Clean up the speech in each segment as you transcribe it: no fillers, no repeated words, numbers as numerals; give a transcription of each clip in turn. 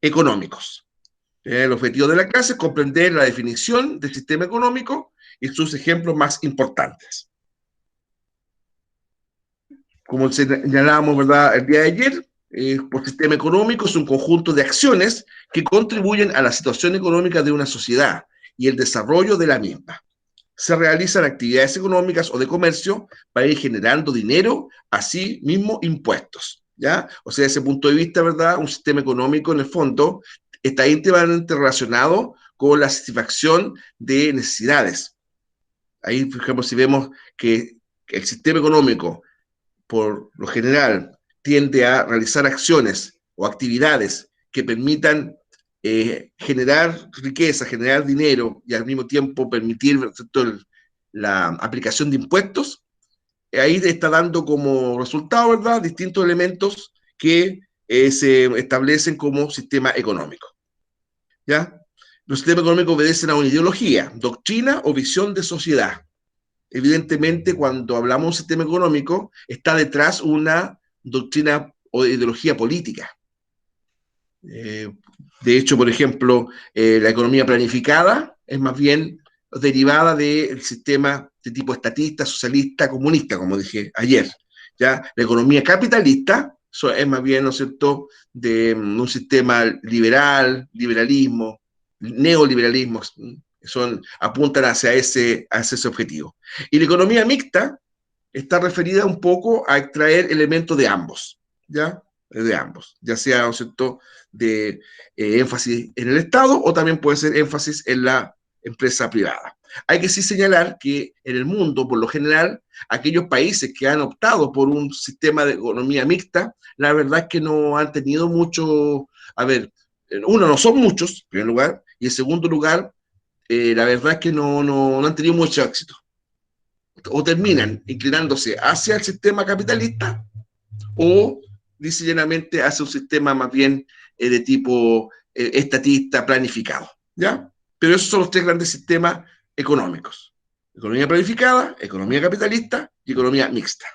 económicos. El objetivo de la clase es comprender la definición del sistema económico y sus ejemplos más importantes. Como señalábamos, ¿verdad?, el día de ayer, por sistema económico es un conjunto de acciones que contribuyen a la situación económica de una sociedad y el desarrollo de la misma. Se realizan actividades económicas o de comercio para ir generando dinero, así mismo impuestos, ¿ya? O sea, desde ese punto de vista, ¿verdad?, un sistema económico, en el fondo, está íntimamente relacionado con la satisfacción de necesidades. Ahí, por ejemplo, si vemos que el sistema económico, por lo general, tiende a realizar acciones o actividades que permitan generar riqueza, generar dinero y al mismo tiempo permitir, ¿cierto?, la aplicación de impuestos, ahí está dando como resultado, ¿verdad?, distintos elementos que se establecen como sistema económico, ¿ya? Los sistemas económicos obedecen a una ideología, doctrina o visión de sociedad. Evidentemente, cuando hablamos de un sistema económico, está detrás una doctrina o ideología política. De hecho, por ejemplo, la economía planificada es más bien derivada del sistema de tipo estatista, socialista, comunista, como dije ayer. ¿Ya? La economía capitalista es más bien, ¿no es cierto?, de un sistema liberal, liberalismo, neoliberalismo, apuntan hacia ese objetivo. Y la economía mixta está referida un poco a extraer elementos de ambos, ¿ya? De ambos, ya sea, ¿no es cierto?, de énfasis en el Estado o también puede ser énfasis en la empresa privada. Hay que sí señalar que en el mundo, por lo general, aquellos países que han optado por un sistema de economía mixta, la verdad es que no han tenido mucho, a ver, uno, no son muchos, en primer lugar, y en segundo lugar, la verdad es que no han tenido mucho éxito. O terminan inclinándose hacia el sistema capitalista o dice llenamente hacia un sistema más bien de tipo estatista, planificado, ¿ya? Pero esos son los tres grandes sistemas económicos: economía planificada, economía capitalista y economía mixta.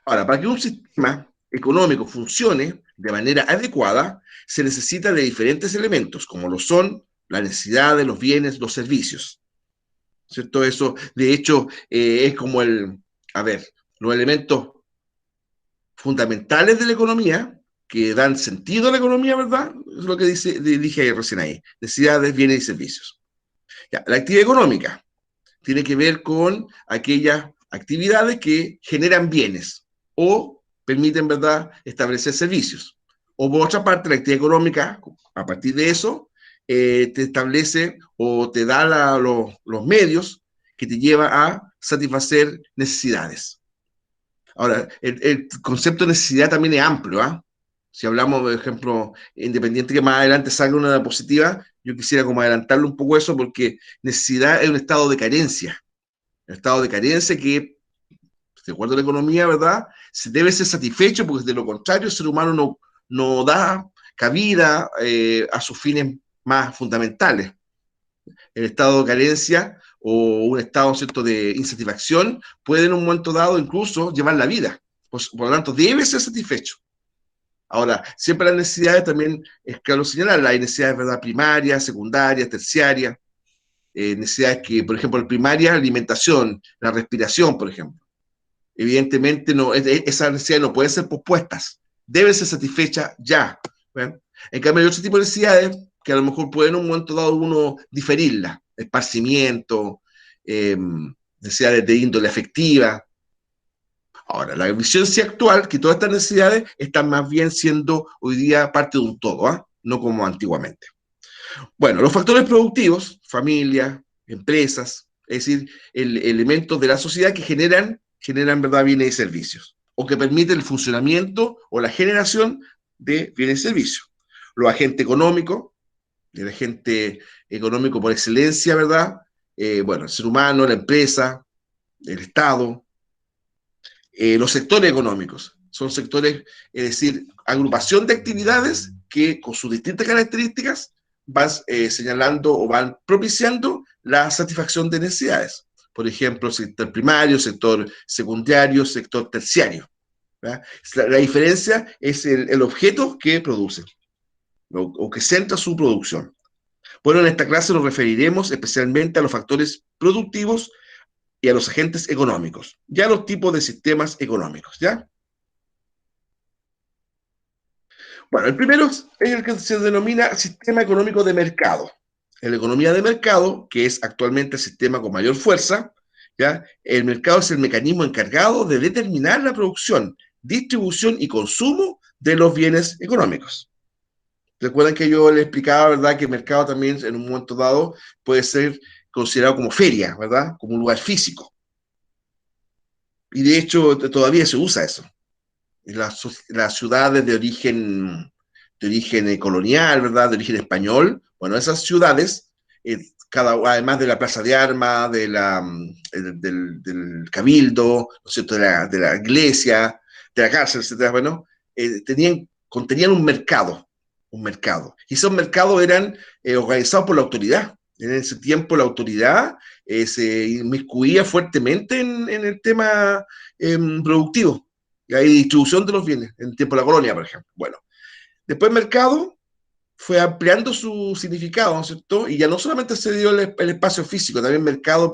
Ahora, para que un sistema económico funcione de manera adecuada, se necesita de diferentes elementos, como lo son las necesidades, los bienes, los servicios, ¿cierto? Eso, de hecho, es como los elementos fundamentales de la economía que dan sentido a la economía, ¿verdad? Es lo que dije recién ahí: necesidades, bienes y servicios. Ya, la actividad económica tiene que ver con aquellas actividades que generan bienes o permiten, ¿verdad?, establecer servicios. O por otra parte, la actividad económica, a partir de eso, te establece o te da los medios que te lleva a satisfacer necesidades. Ahora, el concepto de necesidad también es amplio, ¿ah? Si hablamos, por ejemplo, independiente que más adelante salga una diapositiva, yo quisiera como adelantarlo un poco eso, porque necesidad es un estado de carencia. Un estado de carencia que, de acuerdo a la economía, ¿verdad?, se debe ser satisfecho, porque de lo contrario el ser humano no da cabida a sus fines más fundamentales. El estado de carencia o un estado, ¿cierto?, de insatisfacción puede en un momento dado incluso llevar la vida. Por lo tanto, debe ser satisfecho. Ahora, siempre las necesidades también, es claro señalar, hay necesidades, ¿verdad?, primarias, secundarias, terciarias, necesidades que, por ejemplo, en primaria, alimentación, la respiración, por ejemplo. Evidentemente, esas necesidades no pueden ser pospuestas, deben ser satisfechas ya. ¿Ven? En cambio, hay otro tipo de necesidades que a lo mejor pueden en un momento dado uno diferirlas: esparcimiento, necesidades de índole afectiva. Ahora, la visión sí actual, que todas estas necesidades están más bien siendo hoy día parte de un todo, ¿eh? No como antiguamente. Bueno, los factores productivos, familia, empresas, es decir, elementos de la sociedad que generan, ¿verdad?, bienes y servicios, o que permiten el funcionamiento o la generación de bienes y servicios. Los agentes económicos, el agente económico por excelencia, ¿verdad? Bueno, el ser humano, la empresa, el Estado. Los sectores económicos son sectores, es decir, agrupación de actividades que con sus distintas características van señalando o van propiciando la satisfacción de necesidades. Por ejemplo, sector primario, sector secundario, sector terciario. ¿verdad? La diferencia es el objeto que produce o que centra su producción. Bueno, en esta clase nos referiremos especialmente a los factores productivos y a los agentes económicos, ya los tipos de sistemas económicos, ¿ya? Bueno, el primero es el que se denomina sistema económico de mercado. En la economía de mercado, que es actualmente el sistema con mayor fuerza, ¿ya? El mercado es el mecanismo encargado de determinar la producción, distribución y consumo de los bienes económicos. Recuerden que yo les explicaba, ¿verdad?, que el mercado también en un momento dado puede ser considerado como feria, ¿verdad?, como un lugar físico. Y de hecho todavía se usa eso. Las ciudades de origen colonial, ¿verdad?, de origen español, bueno, esas ciudades, además de la Plaza de Armas, del Cabildo, ¿no es cierto?, de la iglesia, de la cárcel, etcétera, bueno, contenían un mercado. Y esos mercados eran organizados por la autoridad. En ese tiempo la autoridad se inmiscuía fuertemente en el tema productivo y hay distribución de los bienes en el tiempo de la colonia, por ejemplo. Bueno, después el mercado fue ampliando su significado, ¿no es cierto? Y ya no solamente se dio el espacio físico, también el mercado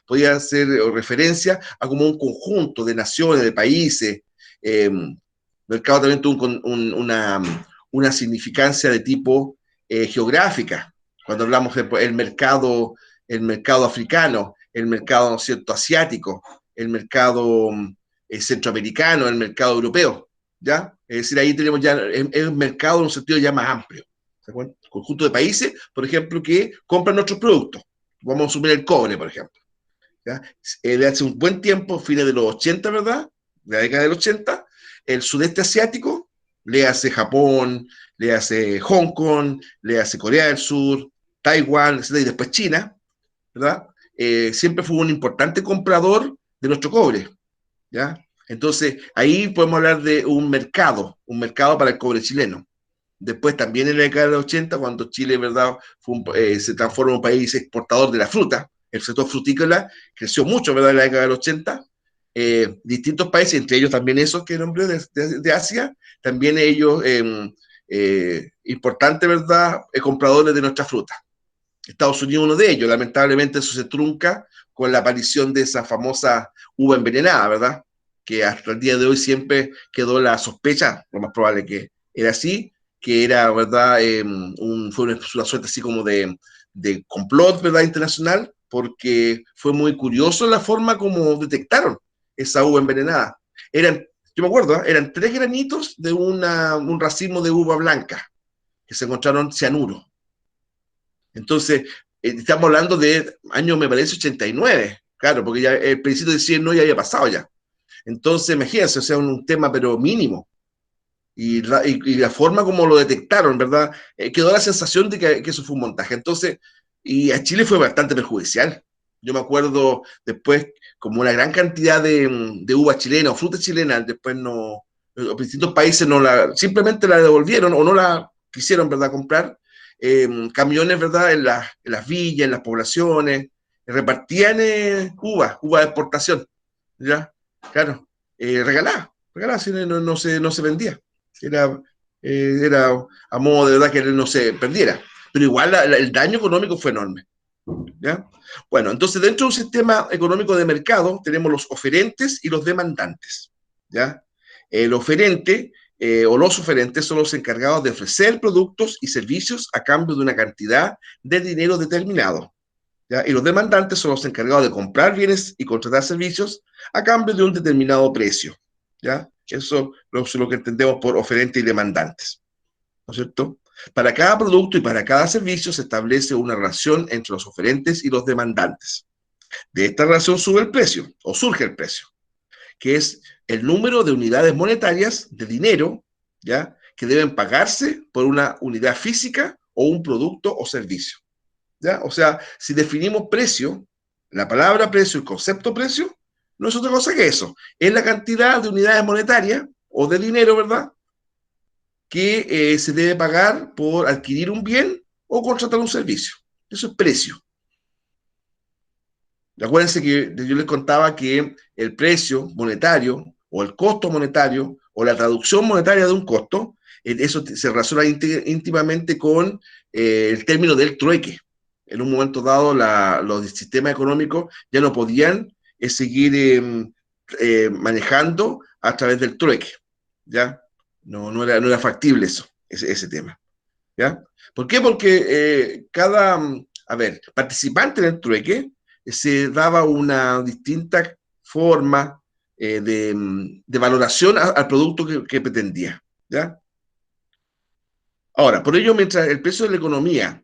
podía ser referencia a como un conjunto de naciones, de países. Mercado también tuvo una significancia de tipo geográfica. Cuando hablamos del el mercado africano, el mercado, ¿no es cierto?, asiático, el mercado centroamericano, el mercado europeo, ¿ya? Es decir, ahí tenemos ya un mercado en un sentido ya más amplio. ¿Se acuerdan? Conjunto de países, por ejemplo, que compran nuestros productos. Vamos a asumir el cobre, por ejemplo. ¿Ya? De hace un buen tiempo, fines de los 80, ¿verdad? De la década del 80, el sudeste asiático, le hace Japón, le hace Hong Kong, le hace Corea del Sur, Taiwán, etc., y después China, ¿verdad? Siempre fue un importante comprador de nuestro cobre, ¿ya? Entonces, ahí podemos hablar de un mercado para el cobre chileno. Después también en la década de los 80, cuando Chile, ¿verdad?, se transforma en un país exportador de la fruta, el sector frutícola creció mucho, ¿verdad?, en la década de los 80. Distintos países, entre ellos también esos que nombré de Asia, también ellos importantes, ¿verdad?, compradores de nuestra fruta. Estados Unidos uno de ellos, lamentablemente eso se trunca con la aparición de esa famosa uva envenenada, ¿verdad?, que hasta el día de hoy siempre quedó la sospecha, lo más probable que era así, que era, ¿verdad?, fue una suerte así como de complot, ¿verdad?, internacional, porque fue muy curioso la forma como detectaron esa uva envenenada. Yo me acuerdo, eran 3 granitos de un racimo de uva blanca que se encontraron cianuro. Entonces, estamos hablando de año, me parece, 89, claro, porque ya el principio de 100 no ya había pasado ya. Entonces, imagínense, o sea, un tema pero mínimo. Y la forma como lo detectaron, ¿verdad? Quedó la sensación de que eso fue un montaje. Entonces, y a Chile fue bastante perjudicial. Yo me acuerdo después, como una gran cantidad de uvas chilenas o frutas chilenas, después no, los distintos países simplemente la devolvieron o no la quisieron, ¿verdad?, comprar. Camiones, ¿verdad?, en las villas, en las poblaciones, repartían uvas de exportación, ¿ya? Claro, regalada, si no se vendía. Era, era a modo de verdad que no se perdiera. Pero igual el daño económico fue enorme, ¿ya? Bueno, entonces dentro de un sistema económico de mercado tenemos los oferentes y los demandantes, ¿ya? El oferente o los oferentes son los encargados de ofrecer productos y servicios a cambio de una cantidad de dinero determinado, ¿ya? Y los demandantes son los encargados de comprar bienes y contratar servicios a cambio de un determinado precio, ¿ya? Eso es lo que entendemos por oferentes y demandantes, ¿no es cierto? Para cada producto y para cada servicio se establece una relación entre los oferentes y los demandantes. De esta relación sube el precio, o surge el precio, que es el número de unidades monetarias de dinero, ¿ya?, que deben pagarse por una unidad física o un producto o servicio, ¿ya? O sea, si definimos precio, la palabra precio, el concepto precio, no es otra cosa que eso. Es la cantidad de unidades monetarias o de dinero, ¿verdad?, que se debe pagar por adquirir un bien o contratar un servicio. Eso es precio. Acuérdense que yo les contaba que el precio monetario o el costo monetario, o la traducción monetaria de un costo, eso se relaciona íntimamente con el término del trueque. En un momento dado, los sistemas económicos ya no podían seguir manejando a través del trueque, ¿ya? No era factible eso, ese tema, ¿ya? ¿Por qué? Porque a ver, participante en el trueque se daba una distinta forma de valoración al producto que pretendía, ¿ya? Ahora, por ello, mientras el precio de la economía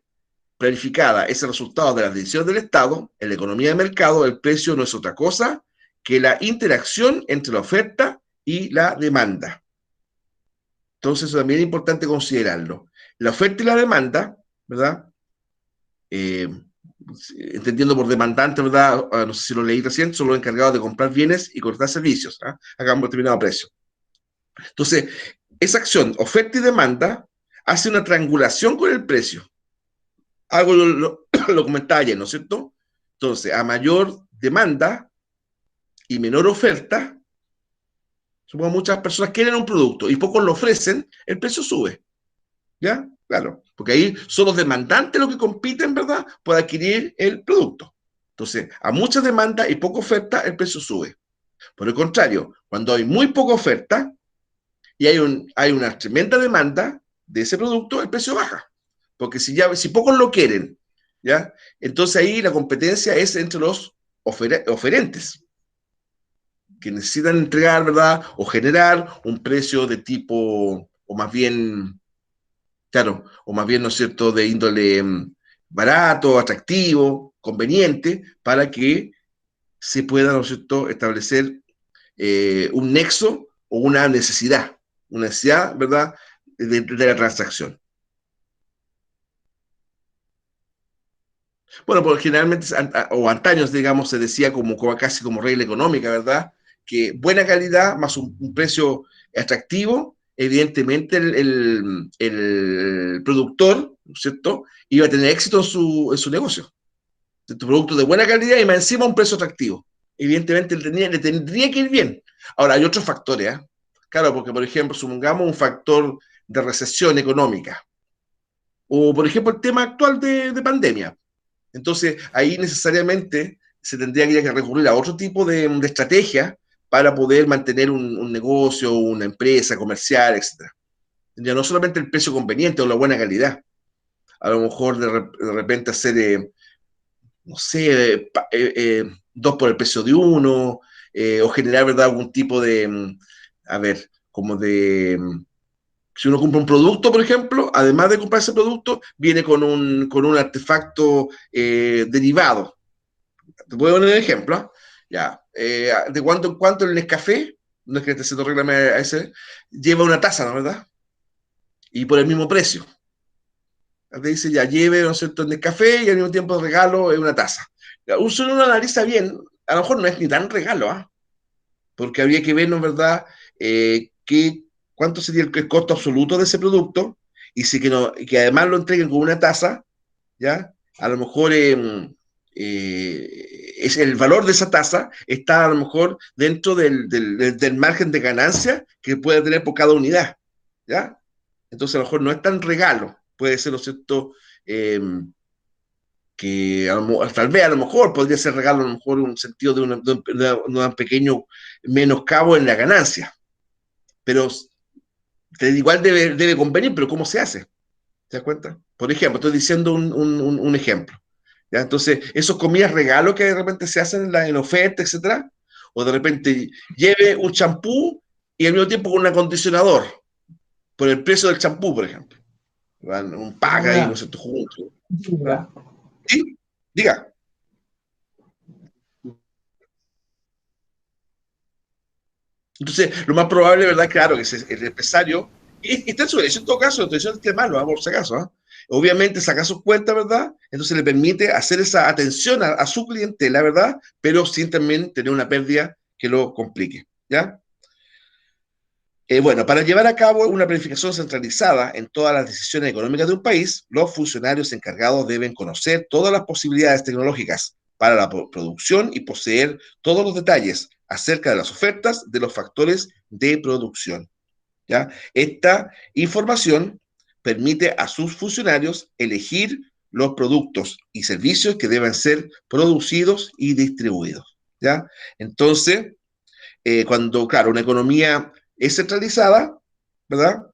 planificada es el resultado de las decisiones del Estado, en la economía de mercado el precio no es otra cosa que la interacción entre la oferta y la demanda. Entonces, eso también es importante considerarlo. La oferta y la demanda, ¿verdad? Eh, entendiendo por demandante, ¿verdad? No sé si lo leí recién, son los encargados de comprar bienes y cortar servicios, ¿eh? A un determinado precio. Entonces, esa acción, oferta y demanda, hace una triangulación con el precio. Algo lo comentaba ayer, ¿no es cierto? Entonces, a mayor demanda y menor oferta, supongo muchas personas quieren un producto y pocos lo ofrecen, el precio sube. ¿Ya? Claro, porque ahí son los demandantes los que compiten, ¿verdad?, por adquirir el producto. Entonces, a mucha demanda y poca oferta, el precio sube. Por el contrario, cuando hay muy poca oferta y hay una tremenda demanda de ese producto, el precio baja. Porque si pocos lo quieren, ¿ya? Entonces ahí la competencia es entre los oferentes, que necesitan entregar, ¿verdad?, o generar un precio de tipo, o más bien, claro, o más bien, ¿no es cierto?, de índole barato, atractivo, conveniente, para que se pueda, ¿no es cierto?, establecer un nexo o una necesidad, ¿verdad?, de la transacción. Bueno, porque generalmente, o antaños, digamos, se decía como casi como regla económica, ¿verdad? Que buena calidad más un precio atractivo, evidentemente el productor, ¿no es cierto?, iba a tener éxito en su negocio. De tu producto de buena calidad y más encima un precio atractivo. Evidentemente le tendría que ir bien. Ahora, hay otros factores, ¿eh? Claro, porque, por ejemplo, supongamos un factor de recesión económica, o, por ejemplo, el tema actual de pandemia. Entonces, ahí necesariamente se tendría que recurrir a otro tipo de estrategia para poder mantener un negocio, una empresa comercial, etcétera. Ya no solamente el precio conveniente o la buena calidad, a lo mejor de repente hacer, no sé, dos por el precio de uno, o generar, ¿verdad?, algún tipo a ver, como si uno compra un producto, por ejemplo, además de comprar ese producto, viene con un artefacto derivado. Te puedo poner un ejemplo, ¿eh? Ya, de cuánto en cuánto el Nescafé, no es que te se te reclame a ese, lleva una taza, ¿no? ¿Verdad? Y por el mismo precio. Te dice, ya lleve, ¿no es cierto?, el Nescafé y al mismo tiempo el regalo es una taza. Ya, solo uno analiza bien, a lo mejor no es ni tan regalo, ¿ah? Porque habría que ver, ¿no es verdad?, cuánto sería el costo absoluto de ese producto y si que, no, que además lo entreguen con una tasa, ¿ya? A lo mejor es el valor de esa tasa está a lo mejor dentro del margen de ganancia que puede tener por cada unidad, ¿ya? Entonces a lo mejor no es tan regalo, puede ser, ¿no es cierto?, eh, que tal vez a lo mejor podría ser regalo, a lo mejor en un sentido un pequeño menoscabo en la ganancia, pero igual debe convenir, pero ¿cómo se hace? ¿Te das cuenta? Por ejemplo, estoy diciendo un ejemplo. ¿Ya? Entonces, esos comidas regalos que de repente se hacen en oferta, etcétera, o de repente lleve un champú y al mismo tiempo con un acondicionador, por el precio del champú, por ejemplo. Un paga ahí, no sé, juntos. ¿Ah? ¿Sí? Diga. Entonces, lo más probable, ¿verdad? Claro, que el empresario, y está en su derecho en todo caso, estoy diciendo que es malo, por si acaso, ¿eh? Obviamente saca sus cuentas, ¿verdad? Entonces le permite hacer esa atención a su clientela, ¿verdad? Pero sin también tener una pérdida que lo complique, ¿ya? Bueno, para llevar a cabo una planificación centralizada en todas las decisiones económicas de un país, los funcionarios encargados deben conocer todas las posibilidades tecnológicas para la producción y poseer todos los detalles acerca de las ofertas de los factores de producción. ¿Ya? Esta información permite a sus funcionarios elegir los productos y servicios que deben ser producidos y distribuidos. ¿Ya? Entonces, cuando, claro, una economía es centralizada, ¿verdad?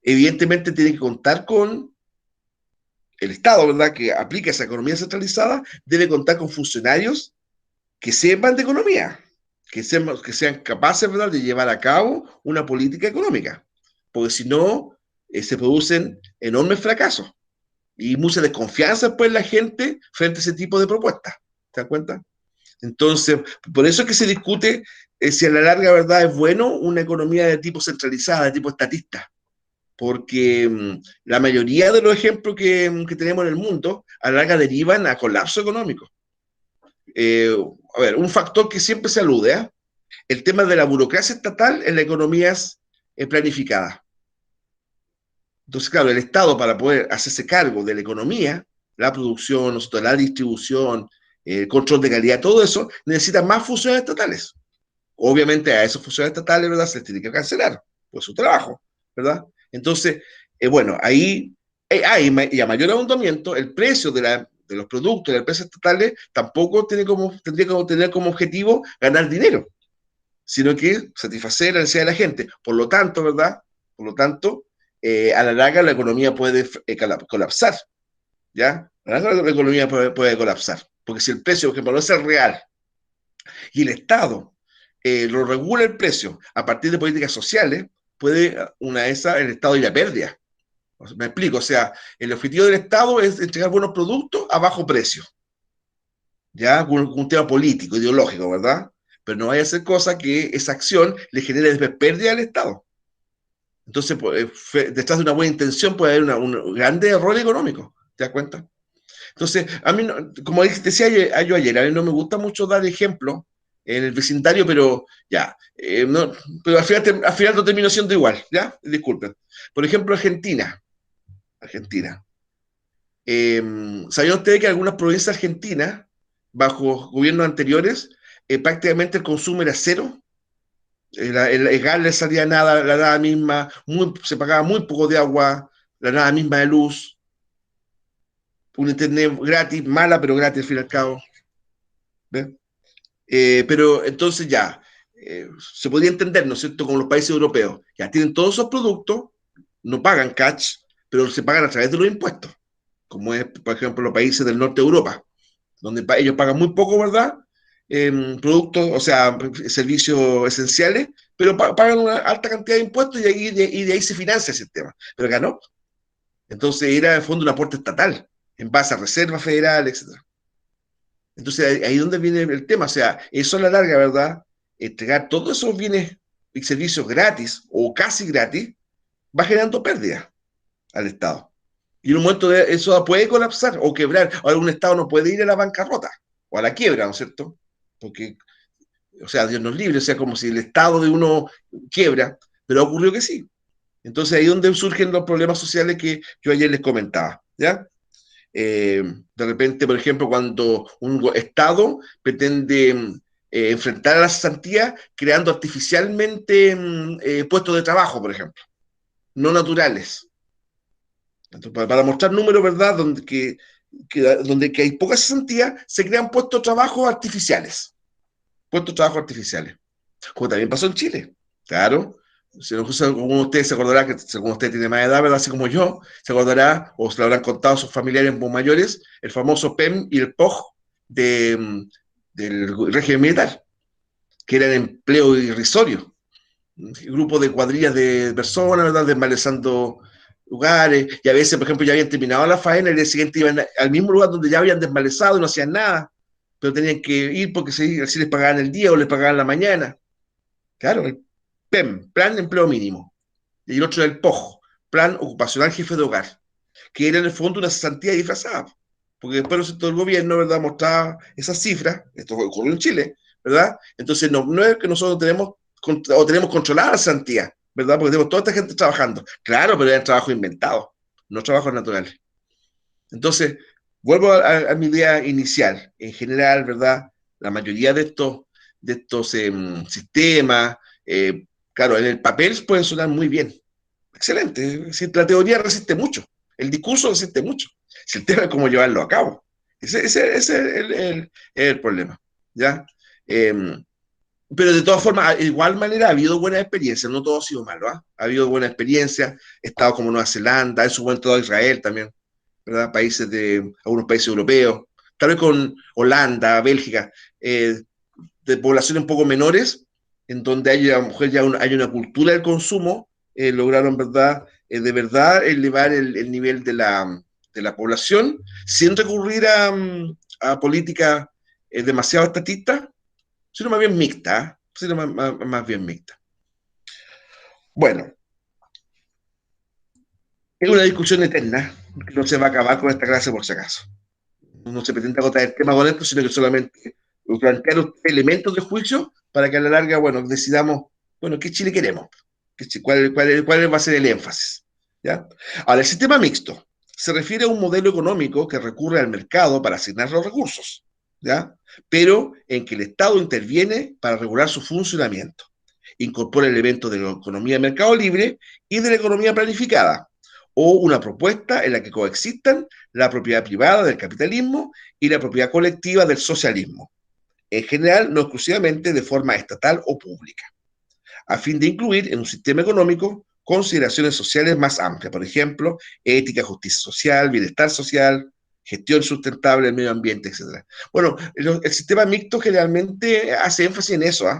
Evidentemente tiene que contar con el Estado, ¿verdad? Que aplica esa economía centralizada, debe contar con funcionarios que sepan de economía, que sean capaces, ¿verdad?, de llevar a cabo una política económica, porque si no, se producen enormes fracasos y mucha desconfianza pues la gente frente a ese tipo de propuestas. ¿Te das cuenta? Entonces, por eso es que se discute si a la larga, ¿verdad?, es bueno una economía de tipo centralizada, de tipo estatista, porque la mayoría de los ejemplos que tenemos en el mundo a la larga derivan a colapso económico. Eh, a ver, un factor que siempre se alude, ¿eh? El tema de la burocracia estatal en las economías planificadas. Entonces, claro, el Estado para poder hacerse cargo de la economía, la producción, la distribución, el control de calidad, todo eso, necesita más funciones estatales. Obviamente a esos funcionarios estatales, ¿verdad?, se les tiene que cancelar por su trabajo, ¿verdad? Entonces, bueno, ahí hay, y a mayor abundamiento, el precio de los productos de las empresas estatales tampoco tendría que tener como objetivo ganar dinero, sino que satisfacer la necesidad de la gente. Por lo tanto, ¿verdad? Por lo tanto, a la larga la economía puede colapsar, ¿ya? A la larga la economía puede colapsar, porque si el precio, por ejemplo, no es el real, y el Estado lo regula el precio a partir de políticas sociales, puede una de esas el Estado ir a pérdida. Me explico, o sea, el objetivo del Estado es entregar buenos productos a bajo precio, ya con un tema político, ideológico, ¿verdad? Pero no vaya a ser cosa que esa acción le genere después pérdida al Estado. Entonces, detrás de una buena intención puede haber un grande error económico, ¿te das cuenta? Entonces, a mí, como decía yo ayer, a mí no me gusta mucho dar ejemplos en el vecindario, pero ya, no, pero al final no termino siendo igual, ¿ya? Disculpen. Por ejemplo, Argentina. Eh, ¿Sabían ustedes que algunas provincias argentinas, bajo gobiernos anteriores, prácticamente el consumo era cero? El gas le salía nada, la nada misma, se pagaba muy poco de agua, la nada misma de luz, un internet gratis, mala, pero gratis al fin y al cabo. ¿Ves? Pero entonces ya, se podría entender, ¿no es cierto?, como los países europeos, ya tienen todos esos productos, no pagan catch, pero se pagan a través de los impuestos, como es, por ejemplo, los países del norte de Europa, donde ellos pagan muy poco, ¿verdad? Productos, o sea, servicios esenciales, pero pagan una alta cantidad de impuestos y de ahí se financia el sistema. Pero acá no. Entonces era, en fondo, un aporte estatal, en base a reservas federales, etc. Entonces ahí es donde viene el tema, o sea, eso a la larga, ¿verdad? Entregar todos esos bienes y servicios gratis o casi gratis va generando pérdidas al Estado. Y en un momento eso puede colapsar o quebrar. Ahora un Estado no puede ir a la bancarrota o a la quiebra, ¿no es cierto? Porque, o sea, Dios nos libre, o sea, como si el Estado de uno quiebra, pero ocurrió que sí. Entonces ahí es donde surgen los problemas sociales que yo ayer les comentaba, ¿ya? De repente, por ejemplo, cuando un Estado pretende enfrentar a la cesantía creando artificialmente puestos de trabajo, por ejemplo, no naturales. Entonces, para mostrar números, ¿verdad? Donde hay poca cesantía, se crean puestos de trabajo artificiales. Puestos de trabajo artificiales. Como también pasó en Chile. Claro. Si alguno de ustedes se acordará, que según usted tiene más edad, ¿verdad? Así como yo, se acordará, o se lo habrán contado a sus familiares muy mayores, el famoso PEM y el POG del régimen militar, que eran empleo irrisorio. Grupos de cuadrillas de personas, ¿verdad?, desmalezando lugares, y a veces, por ejemplo, ya habían terminado la faena, y el día siguiente iban al mismo lugar donde ya habían desmalezado y no hacían nada, pero tenían que ir porque si les pagaban el día o les pagaban la mañana. Claro, el PEM, Plan de Empleo Mínimo, y el otro era el POJ, Plan Ocupacional Jefe de Hogar, que era en el fondo una cesantía disfrazada, porque después el sector del gobierno, ¿verdad?, mostraba esas cifras, esto ocurrió en Chile, ¿verdad? Entonces no es que nosotros tenemos controlada la cesantía, ¿verdad? Porque tenemos toda esta gente trabajando. Claro, pero eran trabajos inventados, no trabajos naturales. Entonces, vuelvo a mi idea inicial. En general, ¿verdad? La mayoría de estos sistemas. Claro, en el papel pueden sonar muy bien. Excelente. Es decir, la teoría resiste mucho, el discurso resiste mucho. Si el tema es cómo llevarlo a cabo. Ese es el problema. ¿Ya? Pero de todas formas, de igual manera, ha habido buenas experiencias, no todo ha sido malo, ¿eh? Ha habido buenas experiencias, estados como Nueva Zelanda, en su momento todo Israel también, ¿verdad? Algunos países europeos, tal vez con Holanda, Bélgica, de poblaciones un poco menores, en donde hay, a lo mejor ya hay una cultura del consumo, lograron, ¿verdad? De verdad elevar el nivel de la población sin recurrir a políticas demasiado estatistas, sino más bien mixta, ¿eh? Sino más bien mixta. Bueno, es una discusión eterna, que no se va a acabar con esta clase por si acaso. No se pretende agotar el tema con esto, sino que solamente plantear elementos de juicio para que a la larga, bueno, decidamos, bueno, qué Chile queremos, cuál va a ser el énfasis. ¿Ya? Ahora, el sistema mixto se refiere a un modelo económico que recurre al mercado para asignar los recursos, ¿ya? Pero en que el Estado interviene para regular su funcionamiento. Incorpora elementos de la economía de mercado libre y de la economía planificada, o una propuesta en la que coexistan la propiedad privada del capitalismo y la propiedad colectiva del socialismo, en general no exclusivamente de forma estatal o pública, a fin de incluir en un sistema económico consideraciones sociales más amplias, por ejemplo, ética, justicia social, bienestar social, gestión sustentable del medio ambiente, etc. Bueno, el sistema mixto generalmente hace énfasis en eso, ¿eh?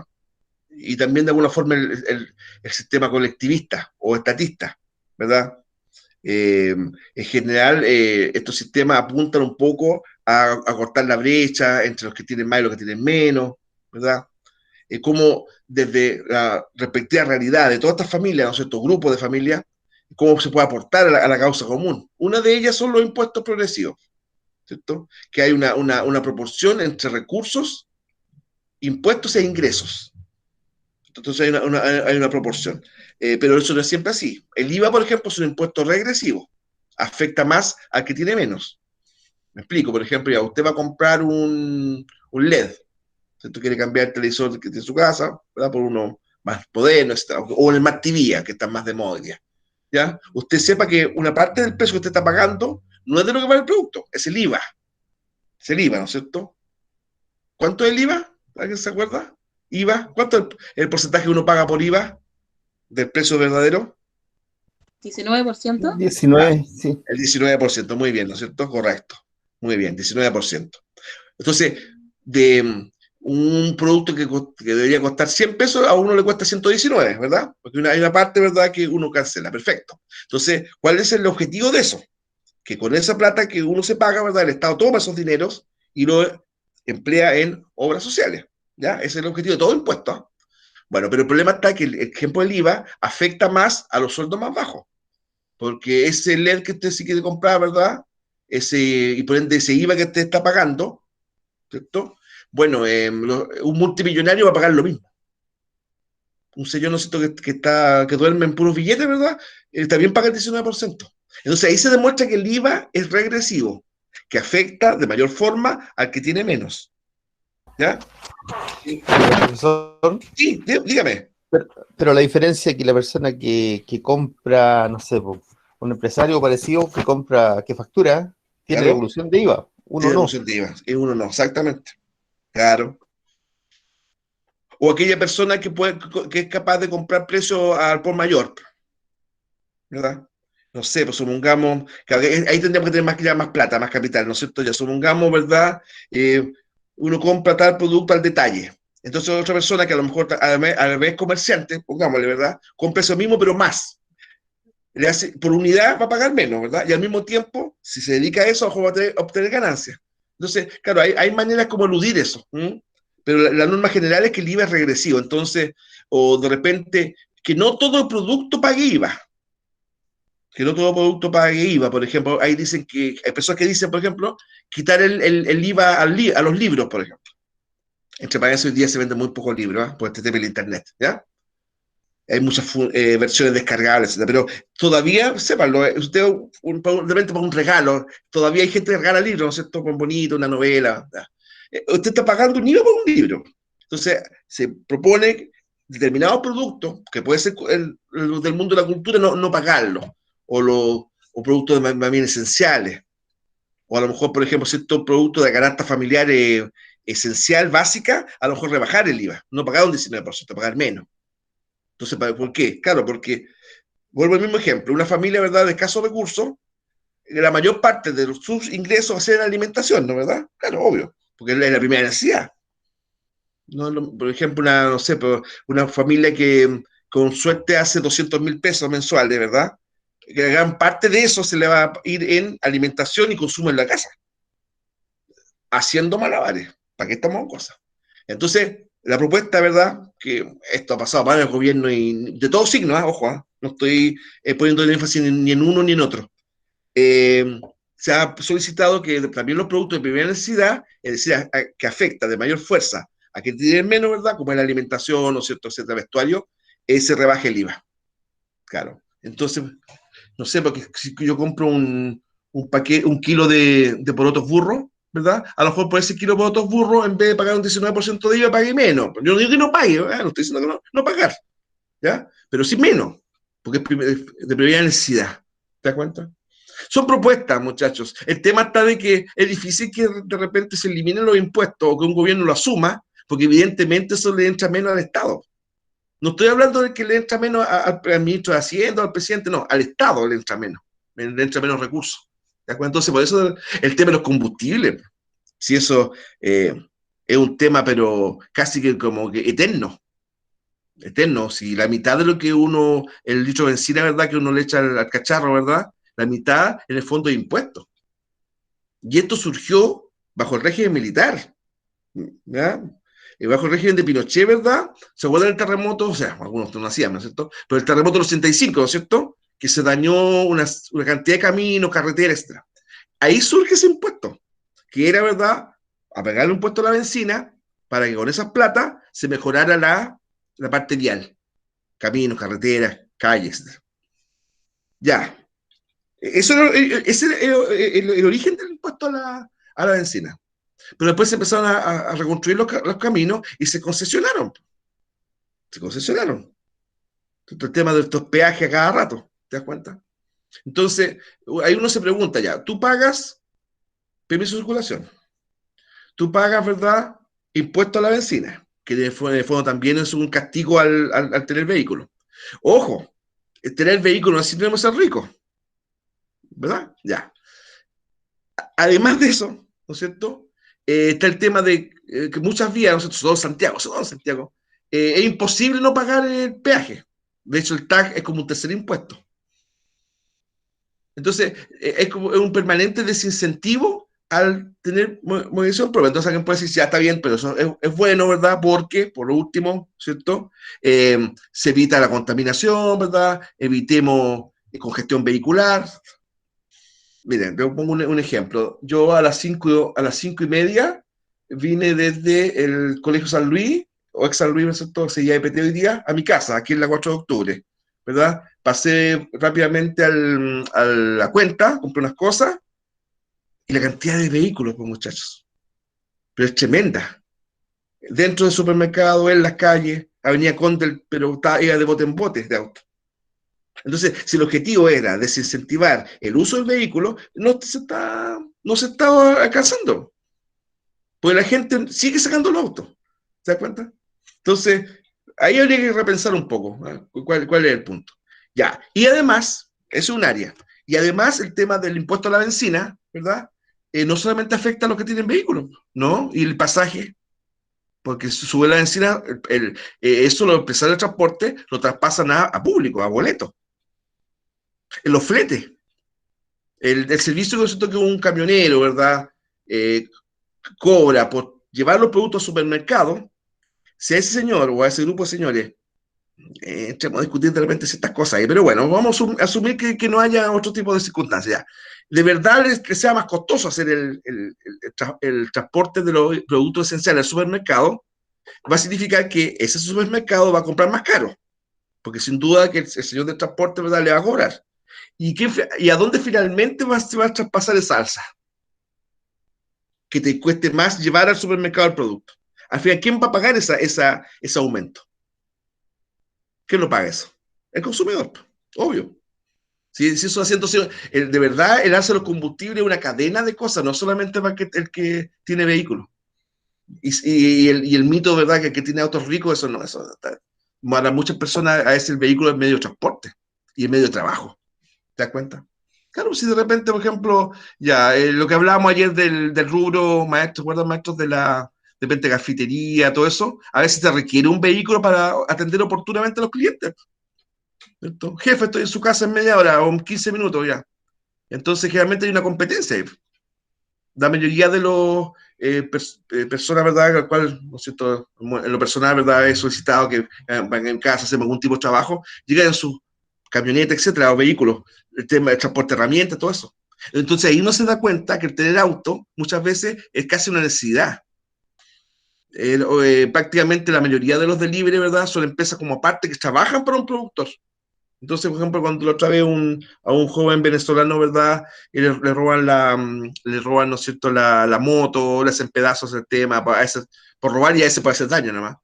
Y también de alguna forma el sistema colectivista o estatista, ¿verdad? En general, estos sistemas apuntan un poco a cortar la brecha entre los que tienen más y los que tienen menos, ¿verdad? Cómo desde la respectiva realidad de todas estas familias, ¿no es cierto?, grupos de familias, cómo se puede aportar a la causa común. Una de ellas son los impuestos progresivos, ¿cierto? Que hay una proporción entre recursos, impuestos e ingresos. Entonces hay una proporción. Pero eso no es siempre así. El IVA, por ejemplo, es un impuesto regresivo. Afecta más al que tiene menos. Me explico, por ejemplo, ya usted va a comprar un LED. Si tú quieres cambiar el televisor que tiene su casa, ¿verdad? Por uno más moderno, o el Smart TV, que está más de moda ya. ¿Ya? Usted sepa que una parte del precio que usted está pagando no es de lo que vale el producto, es el IVA. Es el IVA, ¿no es cierto? ¿Cuánto es el IVA? ¿Alguien se acuerda? IVA, ¿cuánto es el porcentaje que uno paga por IVA del precio verdadero? 19%. 19, sí. El 19%, muy bien, ¿no es cierto? Correcto. Muy bien, 19%. Entonces, de un producto que debería costar 100 pesos, a uno le cuesta 119, ¿verdad? Porque hay una parte, ¿verdad?, que uno cancela. Perfecto. Entonces, ¿cuál es el objetivo de eso? Que con esa plata que uno se paga, ¿verdad?, el Estado toma esos dineros y lo emplea en obras sociales. ¿Ya? Ese es el objetivo de todo impuesto, ¿eh? Bueno, pero el problema está que el ejemplo del IVA afecta más a los sueldos más bajos, porque ese LED que usted sí quiere comprar, ¿verdad? Y por ende ese IVA que usted está pagando, ¿cierto? Bueno, un multimillonario va a pagar lo mismo. Un señor, no sé, que duerme en puros billetes, ¿verdad? También paga el 19%. Entonces ahí se demuestra que el IVA es regresivo, que afecta de mayor forma al que tiene menos. ¿Ya? Profesor, Sí, dígame. pero la diferencia es que la persona que compra, no sé, un empresario parecido que compra, que factura, tiene Claro, devolución de IVA, uno tiene no. devolución de IVA, y uno no, exactamente. Claro. O aquella persona que es capaz de comprar precio al por mayor, ¿verdad? No sé, pues supongamos, que ahí tendríamos que tener más plata, más capital, ¿no es cierto? Ya supongamos, ¿verdad? Uno compra tal producto al detalle. Entonces otra persona que a lo mejor a la vez comerciante, pongámosle, ¿verdad? Compra eso mismo, pero más. Por unidad va a pagar menos, ¿verdad? Y al mismo tiempo, si se dedica a eso, va a obtener ganancias. Entonces, claro, hay maneras como eludir eso. ¿M? Pero la norma general es que el IVA es regresivo. Entonces, o de repente, que no todo producto pague IVA. Que no todo producto pague IVA. Por ejemplo, ahí dicen que, hay personas que dicen, por ejemplo, quitar el IVA a los libros, por ejemplo. Entre países hoy día se venden muy pocos libros, ¿eh? Por este tema del Internet, ¿ya? Hay muchas versiones descargables, etc. Pero todavía, sépanlo, usted de repente para un regalo, todavía hay gente que regala libros, ¿no es cierto? Con bonito, una novela. ¿Ya? Usted está pagando un IVA por un libro. Entonces, se propone determinados productos, que puede ser el del mundo de la cultura, no pagarlos, o productos más bien esenciales, o a lo mejor, por ejemplo, ciertos productos de carácter familiar esencial, básica, a lo mejor rebajar el IVA, no pagar un 19%, pagar menos. Entonces, ¿por qué? Claro, porque, vuelvo al mismo ejemplo, una familia, ¿verdad?, de escasos recursos, la mayor parte de sus ingresos va a ser en alimentación, ¿no? ¿Verdad? Claro, obvio, porque es la primera necesidad. ¿No? Por ejemplo, no sé, una familia que con suerte hace 200.000 pesos mensuales, ¿verdad? Que gran parte de eso se le va a ir en alimentación y consumo en la casa, haciendo malabares. ¿Para qué estamos en cosas? Entonces, la propuesta, ¿verdad? Que esto ha pasado para el gobierno y de todos signos, ojo, no estoy poniendo el énfasis ni en uno ni en otro. Se ha solicitado que también los productos de primera necesidad, es decir, que afecta de mayor fuerza a que tienen menos, ¿verdad? Como es la alimentación, ¿no es cierto?, etcétera, vestuario, se rebaje el IVA. Claro. Entonces, no sé, porque si yo compro un kilo de porotos burros, ¿verdad? A lo mejor por ese kilo de porotos burros, en vez de pagar un 19% de IVA, pague menos. Yo no digo que no pague, no estoy diciendo que no pagar, ¿ya? Pero sí menos, porque es de primera necesidad. ¿Te das cuenta? Son propuestas, muchachos. El tema está de que es difícil que de repente se eliminen los impuestos o que un gobierno lo asuma, porque evidentemente eso le entra menos al Estado. No estoy hablando de que le entra menos al ministro de Hacienda o al presidente, no, al Estado le entra menos recursos. ¿De acuerdo? Entonces, por eso el tema de los combustibles, si eso es un tema, pero casi que como que eterno, si la mitad de lo que el litro de benzina, ¿verdad?, que uno le echa al cacharro, ¿verdad?, la mitad en el fondo de impuestos. Y esto surgió bajo el régimen militar, ¿ya? Bajo el régimen de Pinochet, ¿verdad? ¿Se acuerdan del terremoto? O sea, algunos no nacían, ¿no es cierto? Pero el terremoto del 85, ¿no es cierto? Que se dañó una cantidad de caminos, carreteras, etc. Ahí surge ese impuesto, que era, ¿verdad?, a pegarle un impuesto a la benzina para que con esas plata se mejorara la parte vial, caminos, carreteras, calles, etc. Ya. Eso ese era el origen del impuesto a la benzina. Pero después se empezaron a reconstruir los caminos y se concesionaron. Se concesionaron. El tema de estos peajes a cada rato, ¿te das cuenta? Entonces, ahí uno se pregunta ya, tú pagas permiso de circulación, tú pagas, ¿verdad?, impuesto a la benzina, que de fondo también es un castigo al tener vehículo. Ojo, tener vehículo no siempre ser rico, ¿verdad? Ya. Además de eso, ¿no es cierto? Está el tema de que muchas vías, ¿no es cierto?, todo Santiago, es imposible no pagar el peaje. De hecho, el TAG es como un tercer impuesto. Entonces, es como un permanente desincentivo al tener movilización propia. Entonces, alguien puede decir, ya está bien, pero eso es bueno, ¿verdad? Porque, por último, ¿cierto? Se evita la contaminación, ¿verdad? Evitemos congestión vehicular. Miren, te pongo un ejemplo. Yo a las 5:30 vine desde el Colegio San Luis, o ex San Luis, ¿no es cierto?, se llama EPT hoy día, a mi casa, aquí en la 4 de octubre, ¿verdad? Pasé rápidamente a la cuenta, compré unas cosas, y la cantidad de vehículos, pues, muchachos, pero es tremenda. Dentro del supermercado, en las calles, Avenida Condel, pero iba de bote en bote de auto. Entonces, si el objetivo era desincentivar el uso del vehículo, no se está alcanzando. Porque la gente sigue sacando el auto. ¿Se da cuenta? Entonces, ahí habría que repensar un poco, ¿no? ¿Cuál es el punto? Ya. Y además, es un área. Y además, el tema del impuesto a la benzina, ¿verdad? No solamente afecta a los que tienen vehículos, ¿no? Y el pasaje, porque si sube la benzina, eso los empresarios de transporte lo traspasan a público, a boletos. En los fletes. El servicio que un camionero, ¿verdad?, cobra por llevar los productos al supermercado, si a ese señor o a ese grupo de señores, entremos a discutir de repente ciertas cosas ahí, pero bueno, vamos a asumir que no haya otro tipo de circunstancias. De verdad es que sea más costoso hacer el transporte de los productos esenciales al supermercado, va a significar que ese supermercado va a comprar más caro, porque sin duda que el señor del transporte, ¿verdad?, le va a cobrar. ¿Y a dónde finalmente se va a traspasar esa alza? Que te cueste más llevar al supermercado el producto. Al final, ¿quién va a pagar ese aumento? ¿Quién lo paga eso? El consumidor, obvio. Si eso haciendo, de verdad, el alza de los combustibles es una cadena de cosas, no solamente para el que tiene vehículos. Y el mito, ¿verdad?, que el que tiene autos ricos, eso no, para muchas personas a veces el vehículo es medio de transporte y el medio de trabajo. ¿Te das cuenta? Claro, si de repente, por ejemplo, ya, lo que hablábamos ayer del rubro maestros, ¿recuerdan, maestros de repente cafetería, todo eso? A veces te requiere un vehículo para atender oportunamente a los clientes. ¿Cierto? Jefe, estoy en su casa en media hora o en 15 minutos ya. Entonces, generalmente hay una competencia ahí. La mayoría de los personas, ¿verdad?, al cual, ¿no es cierto?, en lo personal, ¿verdad?, he solicitado que van en casa, hacemos algún tipo de trabajo, llegan en sus camionetas, etcétera, o vehículos, el tema de transporte de herramientas, todo eso. Entonces ahí uno se da cuenta que el tener auto muchas veces es casi una necesidad. Prácticamente la mayoría de los delivery, ¿verdad?, son empresas como aparte que trabajan para un productor. Entonces, por ejemplo, cuando lo trae a un joven venezolano, ¿verdad? Y le roban, ¿no es cierto?, la moto, le hacen pedazos el tema, por robar y a ese puede hacer daño nada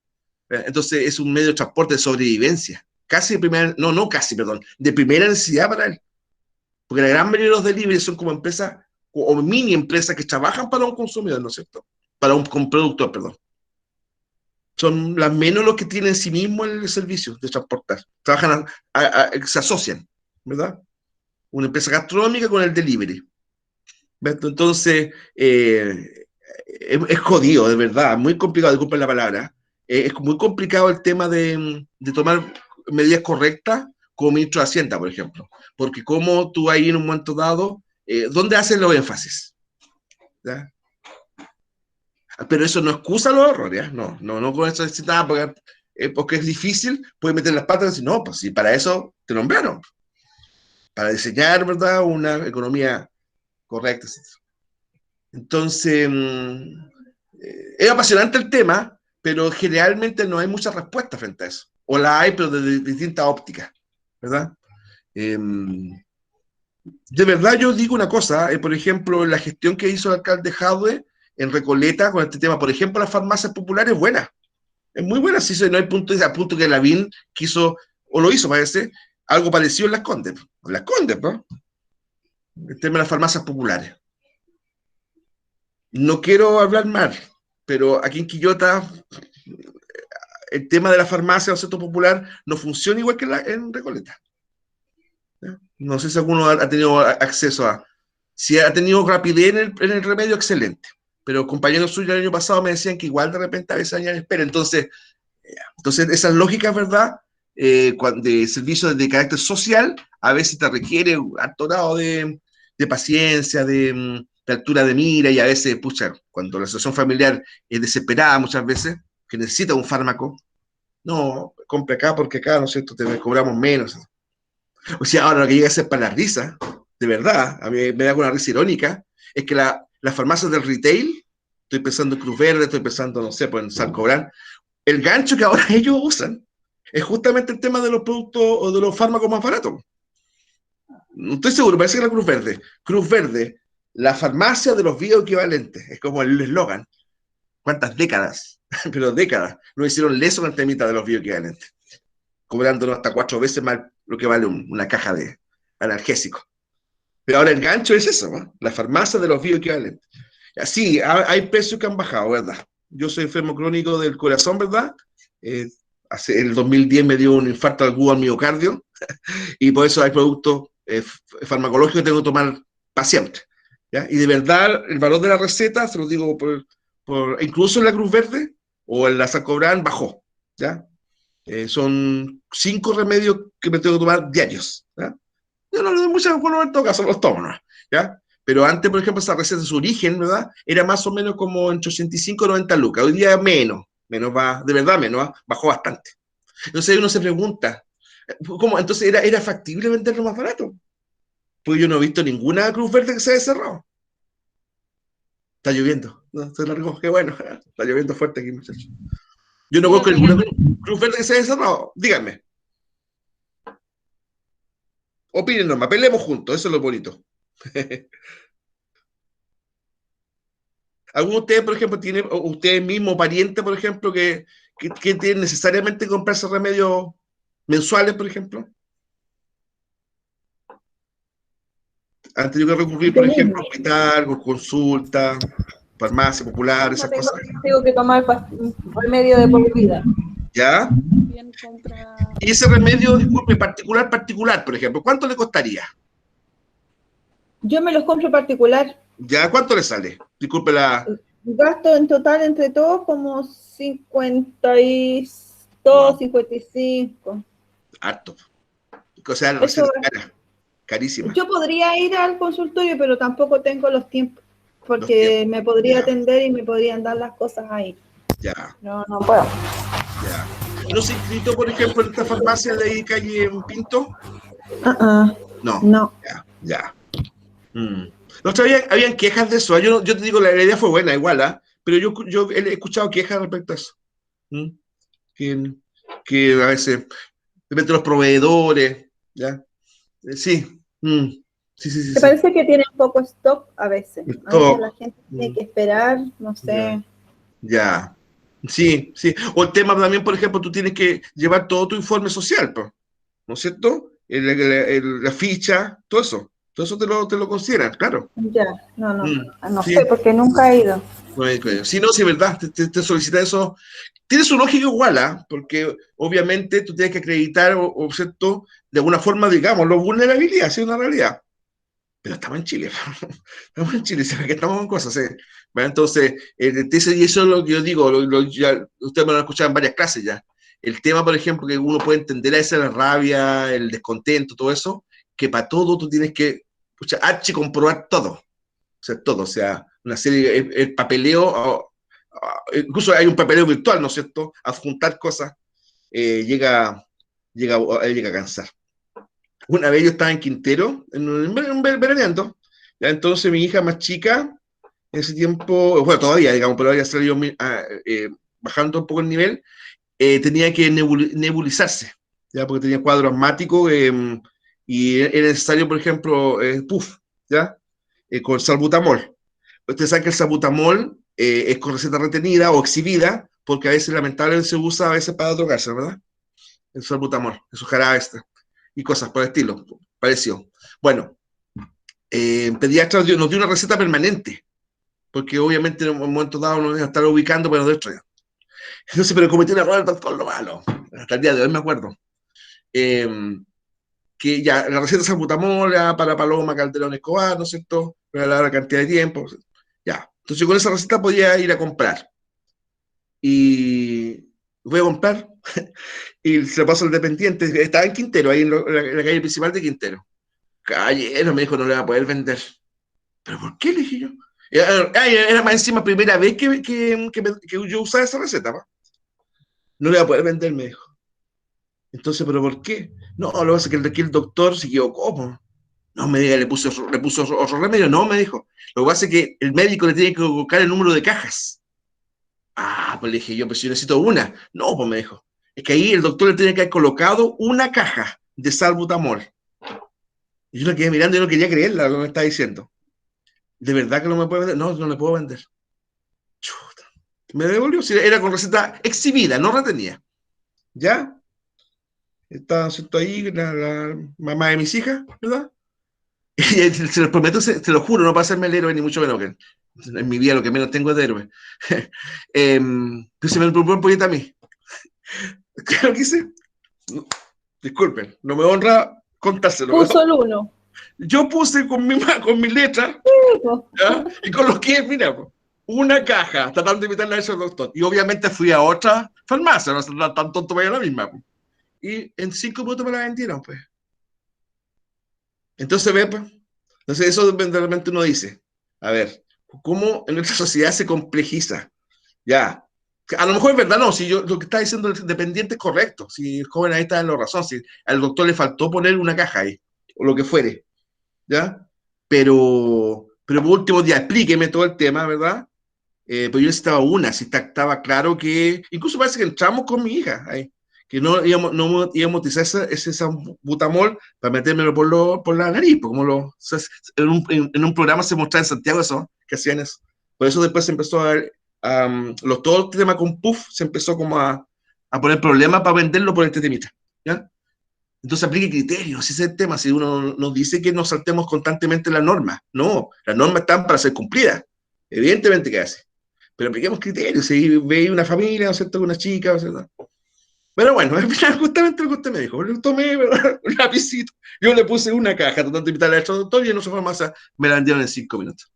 más. Entonces, es un medio de transporte de sobrevivencia. Casi de primera, no casi, perdón, de primera necesidad para él. Porque la gran mayoría de los deliveries son como empresas, o mini empresas que trabajan para un consumidor, ¿no es cierto? Para un productor, perdón. Son las menos los que tienen en sí mismo el servicio de transportar. Trabajan, se asocian, ¿verdad? Una empresa gastronómica con el delivery. Entonces, es jodido, de verdad, muy complicado, disculpen la palabra. Es muy complicado el tema de tomar medidas correctas como ministro de Hacienda, por ejemplo. Porque como tú ahí en un momento dado, ¿dónde hacen los énfasis? ¿Ya? Pero eso no excusa los errores, ¿eh? No con eso decir nada, porque es difícil, puedes meter las patas y decir, no, pues si para eso te nombraron, para diseñar, ¿verdad?, una economía correcta, etc. Entonces, es apasionante el tema, pero generalmente no hay mucha respuesta frente a eso. O la hay, pero de distintas ópticas, ¿verdad? De verdad yo digo una cosa, por ejemplo, la gestión que hizo el alcalde Jadwe en Recoleta con este tema, por ejemplo, las farmacias populares, buena. Es muy buena, si no hay punto, a punto que Lavín quiso, o lo hizo, parece, algo parecido en Las Condes. En Las Condes, ¿no? El tema de las farmacias populares. No quiero hablar mal, pero aquí en Quillota el tema de la farmacia o centro popular no funciona igual que en Recoleta. ¿Ya? No sé si alguno ha tenido acceso a... Si ha tenido rapidez en el remedio, excelente. Pero compañeros suyos el año pasado me decían que igual de repente a veces hay espera. Entonces esas lógicas, ¿verdad? De servicios de carácter social, a veces te requiere un alto grado de paciencia, de altura de mira, y a veces, pucha, cuando la situación familiar es desesperada muchas veces, que necesita un fármaco, no, compre acá porque acá, ¿no es cierto?, te cobramos menos. O sea, ahora lo que llega a ser para la risa, de verdad, a mí me da una risa irónica, es que las farmacias del retail, estoy pensando en Cruz Verde, estoy pensando, no sé, pues en San Cobran, el gancho que ahora ellos usan es justamente el tema de los productos o de los fármacos más baratos. No estoy seguro, parece que era Cruz Verde. Cruz Verde, la farmacia de los bioequivalentes, es como el eslogan. ¿Cuántas décadas? Pero décadas. Lo hicieron leso con el temita de los bioequivalentes, cobrándonos hasta 4 veces más lo que vale una caja de analgésico. Pero ahora el gancho es eso, ¿no? La farmacia de los bioequivalentes. Sí, hay precios que han bajado, ¿verdad? Yo soy enfermo crónico del corazón, ¿verdad? El 2010 me dio un infarto agudo al miocardio y por eso hay productos farmacológicos que tengo que tomar paciente. ¿Ya? Y de verdad, el valor de la receta, se lo digo incluso en la Cruz Verde o en la Sacobran, bajó. ¿Ya? Son 5 remedios que me tengo que tomar diarios. ¿Ya? Yo no le doy mucha bueno en todo caso, los tomo, ¿no? ¿Ya? Pero antes, por ejemplo, esa receta, su origen, ¿verdad? Era más o menos como entre 85 y 90 lucas. Hoy día menos va, de verdad menos, bajó bastante. Entonces uno se pregunta, ¿cómo? Entonces era factible venderlo más barato. Porque yo no he visto ninguna Cruz Verde que se haya cerrado. Está lloviendo. No, se largó, qué bueno. Está lloviendo fuerte aquí, muchachos. Yo no Sí, conozco acá ninguna ya. Cruz Verde que se haya cerrado. Díganme. Opinen nomás, peleemos juntos, eso es lo bonito. ¿Alguno de ustedes, por ejemplo, tiene, o ustedes mismos, pariente, por ejemplo, que tienen necesariamente que comprarse remedios mensuales, por ejemplo? Han tenido que recurrir, por Yo ejemplo, misma. a hospital, con consulta, farmacia popular, No esas cosas. tengo que tomar un remedio de por vida. ¿Ya? También compra. Y ese remedio, disculpe, particular, por ejemplo, ¿cuánto le costaría? Yo me los compro particular. ¿Ya? ¿Cuánto le sale? Disculpe la... Gasto en total entre todos como 52, 55. Harto. O sea, la Eso, receta es cara, carísima. yo podría ir al consultorio, pero tampoco tengo los tiempos, Los tiempos. porque me podría Ya, atender y me podrían dar las cosas ahí. ya, No, no puedo. ya. ¿Y no se inscrito, por ejemplo, en esta farmacia de ahí, calle Pinto? No, No. ya. La otra vez habían quejas de eso. Yo te digo, la idea fue buena, igual, ¿ah? Pero yo he escuchado quejas respecto a eso. ¿Mm? Que a veces, depende de los proveedores, ¿ya? Sí. Sí, sí, sí, ¿Te sí. parece que tienen poco stock a veces? A veces Stock. la gente tiene que esperar, no sé. Ya. Sí, sí. O el tema también, por ejemplo, tú tienes que llevar todo tu informe social, pues, ¿no es cierto? La ficha, todo eso. Todo eso te lo consideran, claro. Ya, no Sí. sé, porque nunca he ido. Sí, no, sí, es verdad, te solicita eso. Tiene su lógica igual, ¿ah? Porque obviamente tú tienes que acreditar, o ¿cierto? De alguna forma, digamos, la vulnerabilidad, sí, es una realidad. Pero estamos en Chile, estamos en Chile, ¿sabes? Que estamos en cosas, ¿eh? ¿Verdad? Entonces, y eso es lo que yo digo, ustedes me lo han escuchado en varias clases ya. El tema, por ejemplo, que uno puede entender a veces la rabia, el descontento, todo eso, que para todo tú tienes que, pucha, comprobar todo, o sea, todo, o sea, una serie, el papeleo, incluso hay un papeleo virtual, ¿no es cierto? Adjuntar cosas, llega a cansar. Una vez yo estaba en Quintero, veraneando, ya entonces mi hija más chica, en ese tiempo, bueno, todavía, digamos, pero había salido bajando un poco el nivel, tenía que nebulizarse, ya, porque tenía cuadro asmático, y era necesario, por ejemplo, puff, ya, con salbutamol. Usted sabe que el salbutamol es con receta retenida o exhibida, porque a veces lamentablemente se usa a veces para drogarse, ¿verdad? El salbutamol, esos jarabes y cosas por el estilo, pareció. Bueno, en pediatra nos dio una receta permanente, porque obviamente en un momento dado nos iba a estar ubicando, pero de esto ya. Entonces, pero cometí un error el doctor, lo malo, hasta el día de hoy me acuerdo. Eh, que ya la receta de salbutamol para Paloma Calderón Escobar, ¿no es cierto? Para la cantidad de tiempo, ya. Entonces con esa receta podía ir a comprar. Y voy a comprar y se lo paso al dependiente. Estaba en Quintero, ahí en la calle principal de Quintero. Caballero, me dijo, no le va a poder vender. ¿Pero por qué? Le dije yo. Era más encima primera vez que yo usaba esa receta, ¿va? No le va a poder vender, me dijo. Entonces, ¿pero por qué? No, lo que pasa es que aquí el doctor se equivocó, po. No me diga, le puso otro remedio. No, me dijo. Lo que pasa es que el médico le tiene que colocar el número de cajas. Ah, pues le dije yo, pues yo necesito una. No, pues me dijo. Es que ahí el doctor le tiene que haber colocado una caja de salbutamol. Y yo lo quedé mirando y no quería creerla lo que me está diciendo. ¿De verdad que no me puede vender? No, no le puedo vender. Chuta. Me devolvió, si era con receta exhibida, no retenía. ¿Ya? Estaba ¿cierto? Ahí la mamá de mis hijas, ¿verdad? Y se los prometo, se lo juro, no para hacerme el héroe, ni mucho menos, que en mi vida lo que menos tengo es de héroe. Pero se me propone un poquito a mí. ¿Qué es lo que hice? No, disculpen, no me honra contárselo. Puso el uno. Yo puse con mi letra, ¿ya? Y con los que, mira, una caja, tratando de imitarla a ese doctor. Y obviamente fui a otra farmacia, no tan tonto para ir a la misma. Y en 5 minutos me la vendieron, pues. Entonces, ve, pues. Entonces, eso realmente uno dice, a ver, ¿cómo en nuestra sociedad se complejiza? Ya. A lo mejor es verdad, no, si yo lo que está diciendo el dependiente es correcto, si el joven ahí está en la razón, si al doctor le faltó poner una caja ahí, o lo que fuere, ¿ya? Pero por último, ya explíqueme todo el tema, ¿verdad? Pues yo necesitaba una, si estaba claro que, incluso parece que entramos con mi hija ahí, que no íbamos a utilizar ese butamol para metérmelo por la nariz, pues como en un programa se mostraba en Santiago eso, que hacían eso. Por eso después se empezó todo el tema con Puff se empezó como a poner problemas para venderlo por este temita, ¿ya? Entonces aplique criterios, ese es el tema. Si uno nos dice que nos saltemos constantemente las normas, no, las normas están para ser cumplidas, evidentemente que hace, pero apliquemos criterios. Si veis una familia, ¿no es cierto?, con una chica, ¿no es cierto? Pero bueno, al final justamente lo que usted me dijo, yo tomé, ¿verdad?, un lapicito, yo le puse una caja, tratando de invitarle al doctor y no se fue más, me la vendieron en 5 minutos.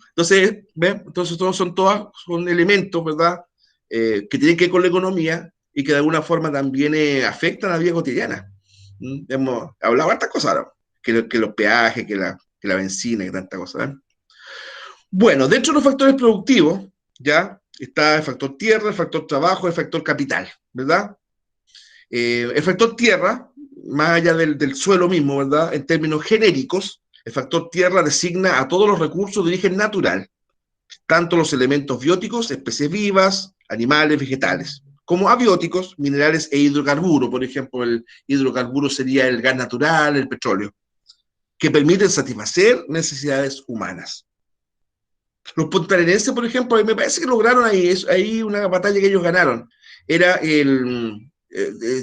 Entonces, ¿ven? Entonces todos son elementos, ¿verdad?, que tienen que ver con la economía y que de alguna forma también afectan la vida cotidiana. Hemos hablado de estas cosas ahora, que los peajes, que la benzina, que tanta cosa, ¿eh? Bueno, dentro de los factores productivos, ya está el factor tierra, el factor trabajo, el factor capital, ¿verdad? El factor tierra, más allá del suelo mismo, ¿verdad?, en términos genéricos, el factor tierra designa a todos los recursos de origen natural, tanto los elementos bióticos, especies vivas, animales, vegetales, como abióticos, minerales e hidrocarburos. Por ejemplo, el hidrocarburo sería el gas natural, el petróleo, que permiten satisfacer necesidades humanas. Los puntarenenses, por ejemplo, me parece que lograron ahí una batalla que ellos ganaron. Era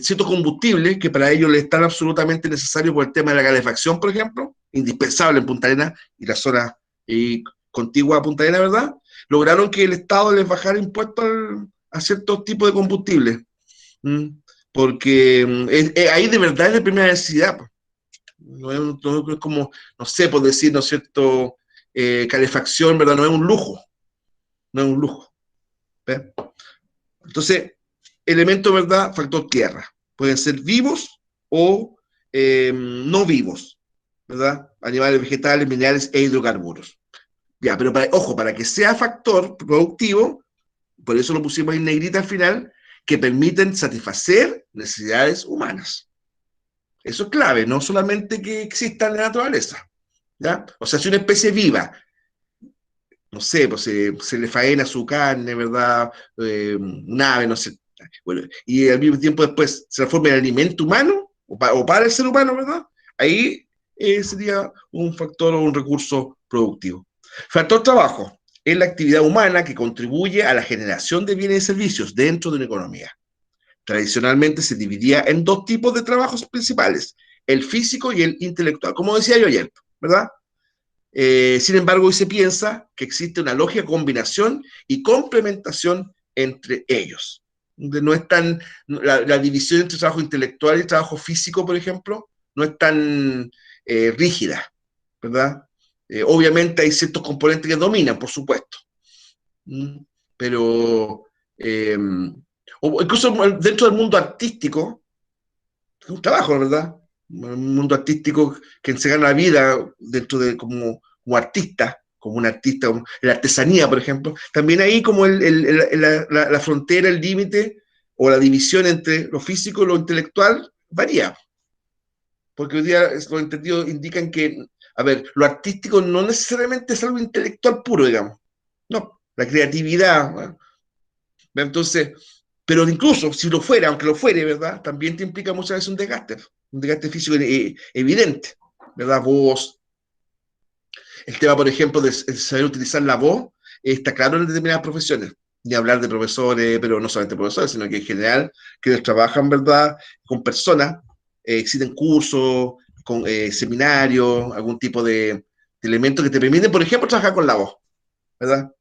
ciertos combustibles que para ellos les están absolutamente necesarios por el tema de la calefacción, por ejemplo, indispensable en Punta Arenas y la zona contigua a Punta Arenas, ¿verdad? Lograron que el Estado les bajara impuestos a ciertos tipos de combustibles, porque ahí de verdad es de primera necesidad. No es como, no sé, por decir, ¿no es cierto?, calefacción, ¿verdad? No es un lujo, no es un lujo. ¿Ves? Entonces, elemento, ¿verdad?, factor tierra. Pueden ser vivos o no vivos, ¿verdad? Animales, vegetales, minerales e hidrocarburos. Ya, pero ojo, para que sea factor productivo, por eso lo pusimos en negrita al final, que permiten satisfacer necesidades humanas. Eso es clave, no solamente que exista en la naturaleza, ¿ya? O sea, si una especie viva, no sé, pues se le faena su carne, ¿verdad? Un ave, no sé. Bueno, y al mismo tiempo después se transforma en alimento humano, o para el ser humano, ¿verdad? Ahí sería un factor o un recurso productivo. Factor trabajo es la actividad humana que contribuye a la generación de bienes y servicios dentro de una economía. Tradicionalmente se dividía en dos tipos de trabajos principales, el físico y el intelectual, como decía yo ayer, ¿verdad? Sin embargo, hoy se piensa que existe una lógica combinación y complementación entre ellos. No es tan, la división entre trabajo intelectual y trabajo físico, por ejemplo, no es tan rígida, ¿verdad? Obviamente hay ciertos componentes que dominan, por supuesto, pero o incluso dentro del mundo artístico, es un trabajo, ¿verdad? Un mundo artístico que se gana la vida dentro de como artista, como un artista, en la artesanía, por ejemplo, también ahí como la frontera, el límite o la división entre lo físico y lo intelectual varía. Porque hoy día los entendidos indican que, a ver, lo artístico no necesariamente es algo intelectual puro, digamos. No, la creatividad, ¿no? Entonces, pero incluso si lo fuera, aunque lo fuere, ¿verdad?, también te implica muchas veces un desgaste físico evidente, ¿verdad? Voz. El tema, por ejemplo, de saber utilizar la voz, está claro en determinadas profesiones. Ni hablar de profesores, pero no solamente profesores, sino que en general, que trabajan, ¿verdad?, con personas, existen cursos, con seminarios, algún tipo de elementos que te permiten, por ejemplo, trabajar con la voz, ¿verdad?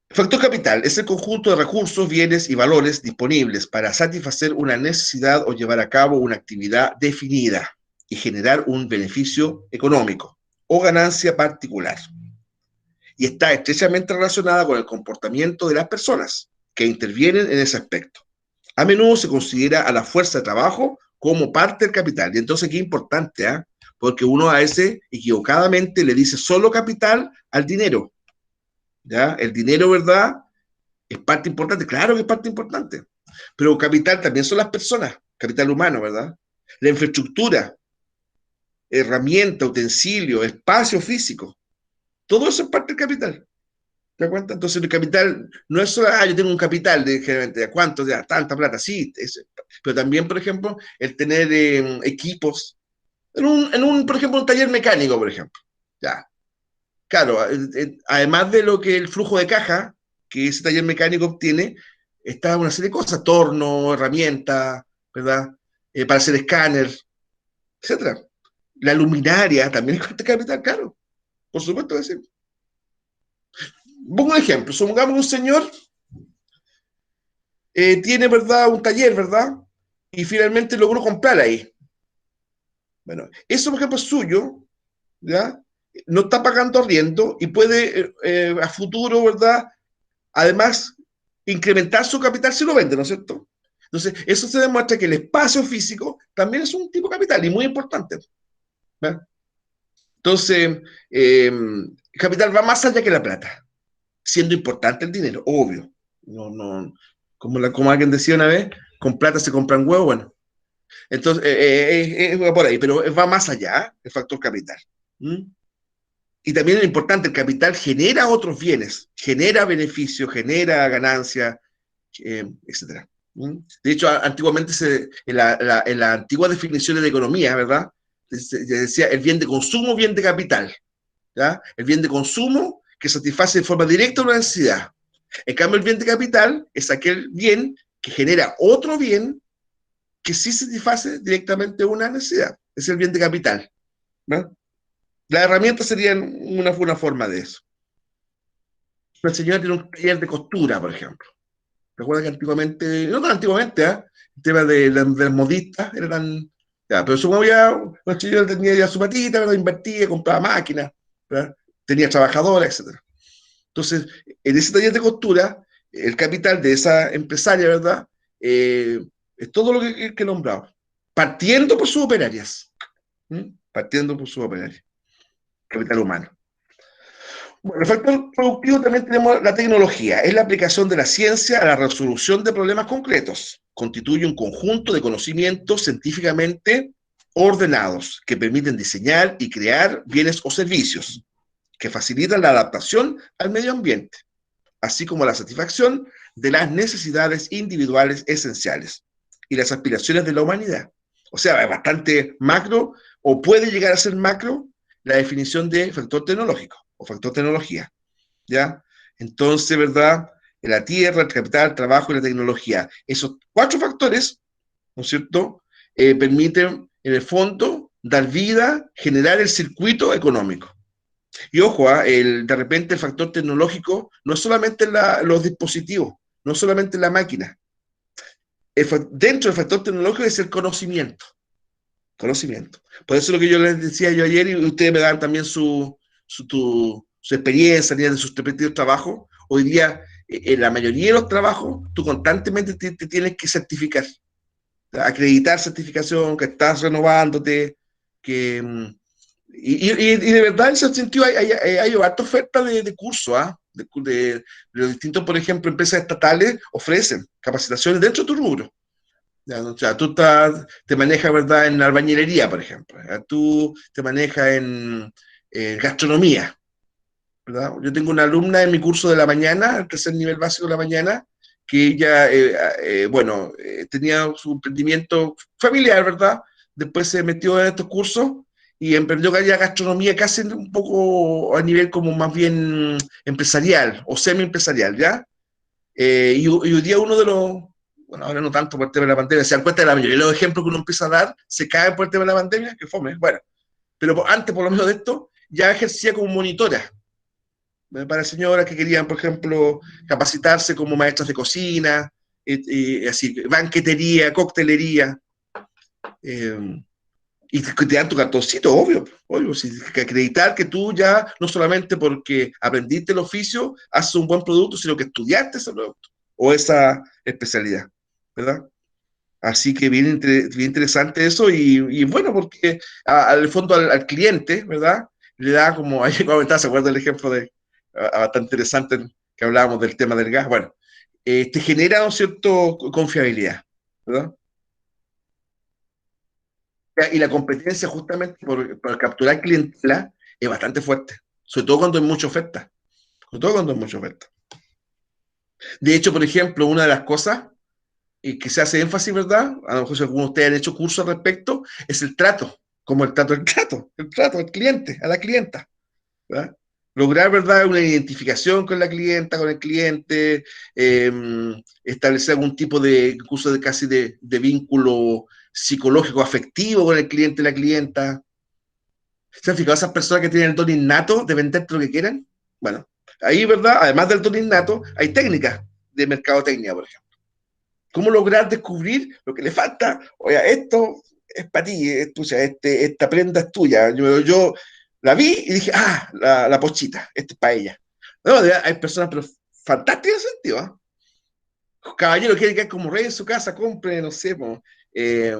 Factor capital es el conjunto de recursos, bienes y valores disponibles para satisfacer una necesidad o llevar a cabo una actividad definida y generar un beneficio económico o ganancia particular. Y está estrechamente relacionada con el comportamiento de las personas que intervienen en ese aspecto. A menudo se considera a la fuerza de trabajo como parte del capital. Y entonces qué importante, ¿eh? Porque uno a veces equivocadamente le dice solo capital al dinero. ¿Ya? El dinero, ¿verdad?, es parte importante, claro que es parte importante, pero capital también son las personas, capital humano, ¿verdad? La infraestructura, herramienta, utensilio, espacio físico, todo eso es parte del capital, ¿te das cuenta? Entonces el capital no es solo, yo tengo un capital de generalmente, ¿cuánto? Ya, tanta plata, sí, pero también, por ejemplo, el tener equipos, por ejemplo, un taller mecánico, por ejemplo, ya. claro, además de lo que el flujo de caja que ese taller mecánico obtiene, está una serie de cosas, torno, herramientas, ¿verdad? Para hacer escáner, etcétera. La luminaria también cuesta capital caro, por supuesto que sí. Pongo un ejemplo, supongamos un señor tiene, ¿verdad?, un taller, ¿verdad? Y finalmente logró comprar ahí. Bueno, eso, por ejemplo, es suyo, ¿ya? No está pagando arriendo y puede a futuro, ¿verdad?, además incrementar su capital si lo vende, ¿no es cierto? Entonces, eso se demuestra que el espacio físico también es un tipo de capital y muy importante, ¿verdad? Entonces, capital va más allá que la plata, siendo importante el dinero, obvio. No, como alguien decía una vez, con plata se compran huevos, bueno. Entonces, va por ahí, pero va más allá el factor capital. ¿Mm? Y también es importante, el capital genera otros bienes, genera beneficios, genera ganancias, etcétera. ¿Mm? De hecho, antiguamente, en la antigua definiciones de economía, ¿verdad?, se decía el bien de consumo, bien de capital. ¿Ya? El bien de consumo que satisface de forma directa una necesidad. En cambio, el bien de capital es aquel bien que genera otro bien que sí satisface directamente una necesidad. Es el bien de capital, ¿no? Las herramientas serían una forma de eso. Una señora tiene un taller de costura, por ejemplo. Recuerda que antiguamente, no tan antiguamente, el tema de las modistas era tan... Ya, pero supongo ya, una señora tenía ya su patita, ¿verdad?, invertía, compraba máquinas, ¿verdad?, tenía trabajadoras, etcétera. Entonces, en ese taller de costura, el capital de esa empresaria, ¿verdad?, es todo lo que he nombrado, partiendo por sus operarias. ¿Mm? Partiendo por sus operarias. Capital humano. Bueno, el factor productivo también tenemos la tecnología. Es la aplicación de la ciencia a la resolución de problemas concretos. Constituye un conjunto de conocimientos científicamente ordenados que permiten diseñar y crear bienes o servicios que facilitan la adaptación al medio ambiente, así como la satisfacción de las necesidades individuales esenciales y las aspiraciones de la humanidad. O sea, es bastante macro, o puede llegar a ser macro, la definición de factor tecnológico o factor tecnología, ¿ya? Entonces, ¿verdad?, la tierra, el capital, el trabajo y la tecnología. Esos 4 factores, ¿no es cierto?, permiten, en el fondo, dar vida, generar el circuito económico. Y ojo, de repente el factor tecnológico no es solamente los dispositivos, no es solamente la máquina. Dentro del factor tecnológico es el conocimiento. Conocimiento. Por eso es lo que yo les decía yo ayer, y ustedes me dan también su experiencia de sus respectivos trabajos. Hoy día, en la mayoría de los trabajos, tú constantemente te tienes que certificar, acreditar certificación, que estás renovándote, que... Y de verdad, en ese sentido, hay harta oferta de cursos, de los distintos, por ejemplo, empresas estatales ofrecen capacitaciones dentro de tu rubro. ¿Ya? O sea, tú te manejas, ¿verdad?, en albañilería, por ejemplo. ¿Ya? Tú te manejas en gastronomía, ¿verdad? Yo tengo una alumna en mi curso de la mañana, el tercer nivel básico de la mañana, que ella, bueno, tenía su emprendimiento familiar, ¿verdad? Después se metió en estos cursos y emprendió ya gastronomía casi un poco a nivel como más bien empresarial o semi-empresarial, ¿ya? Y hoy día uno de los, bueno, ahora no tanto por el tema de la pandemia, se dan cuenta de la mayoría de los ejemplos que uno empieza a dar, se caen por el tema de la pandemia, que fome, bueno, pero antes por lo menos de esto, ya ejercía como monitora, para señoras que querían, por ejemplo, capacitarse como maestras de cocina, así, banquetería, coctelería, y te dan tu cartoncito, obvio, sí, que acreditar que tú ya, no solamente porque aprendiste el oficio, haces un buen producto, sino que estudiaste ese producto, o esa especialidad, ¿verdad? Así que bien interesante eso, y bueno, porque al fondo al cliente, ¿verdad?, le da como, ahí ¿se acuerda el ejemplo tan interesante que hablábamos del tema del gas? Bueno, te genera, ¿no es cierto?, confiabilidad, ¿verdad? Y la competencia justamente por capturar clientela es bastante fuerte, sobre todo cuando hay mucha oferta, sobre todo cuando hay mucha oferta. De hecho, por ejemplo, una de las cosas que se hace énfasis, ¿verdad?, a lo mejor si algunos de ustedes han hecho cursos al respecto, es el trato, como el trato del cliente, a la clienta, ¿verdad? Lograr, ¿verdad?, una identificación con la clienta, con el cliente, establecer algún tipo de, incluso de casi de vínculo psicológico, afectivo con el cliente y la clienta. ¿Se han fijado esas personas que tienen el don innato de venderte lo que quieran? Bueno, ahí, ¿verdad? Además del don innato, hay técnicas de mercadotecnia, por ejemplo. ¿Cómo lograr descubrir lo que le falta? Oye, esto es para ti, es tuya, esta prenda es tuya. Yo la vi y dije, la pochita, esta es para ella. No, hay personas, pero fantásticas en ese sentido, ¿eh? Caballero quiere quedar como rey en su casa, compre, no sé, eh,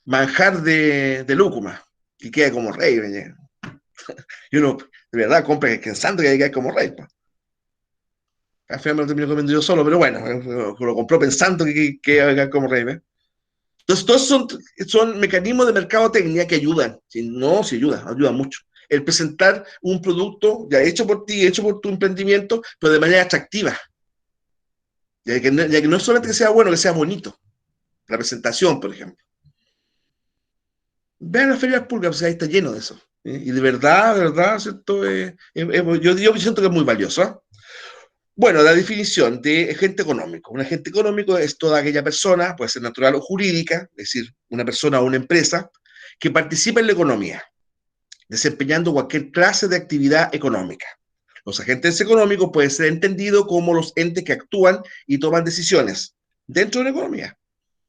manjar de lúcuma, y queda como rey, ¿verdad? Y uno, de verdad, compra pensando que hay que quedar como rey, pues. Al final me lo termino comiendo yo solo, pero bueno, lo compró pensando que iba a quedar como rey, ¿ves? Entonces, todos son mecanismos de mercadotecnia que ayudan. Si no, sí ayudan mucho. El presentar un producto ya hecho por ti, hecho por tu emprendimiento, pero de manera atractiva. Ya que no es solamente que sea bueno, que sea bonito. La presentación, por ejemplo. Vean las ferias públicas, pues ahí está lleno de eso. Y de verdad, ¿cierto? Yo siento que es muy valioso, ¿eh? Bueno, la definición de agente económico. Un agente económico es toda aquella persona, puede ser natural o jurídica, es decir, una persona o una empresa, que participa en la economía, desempeñando cualquier clase de actividad económica. Los agentes económicos pueden ser entendidos como los entes que actúan y toman decisiones dentro de la economía,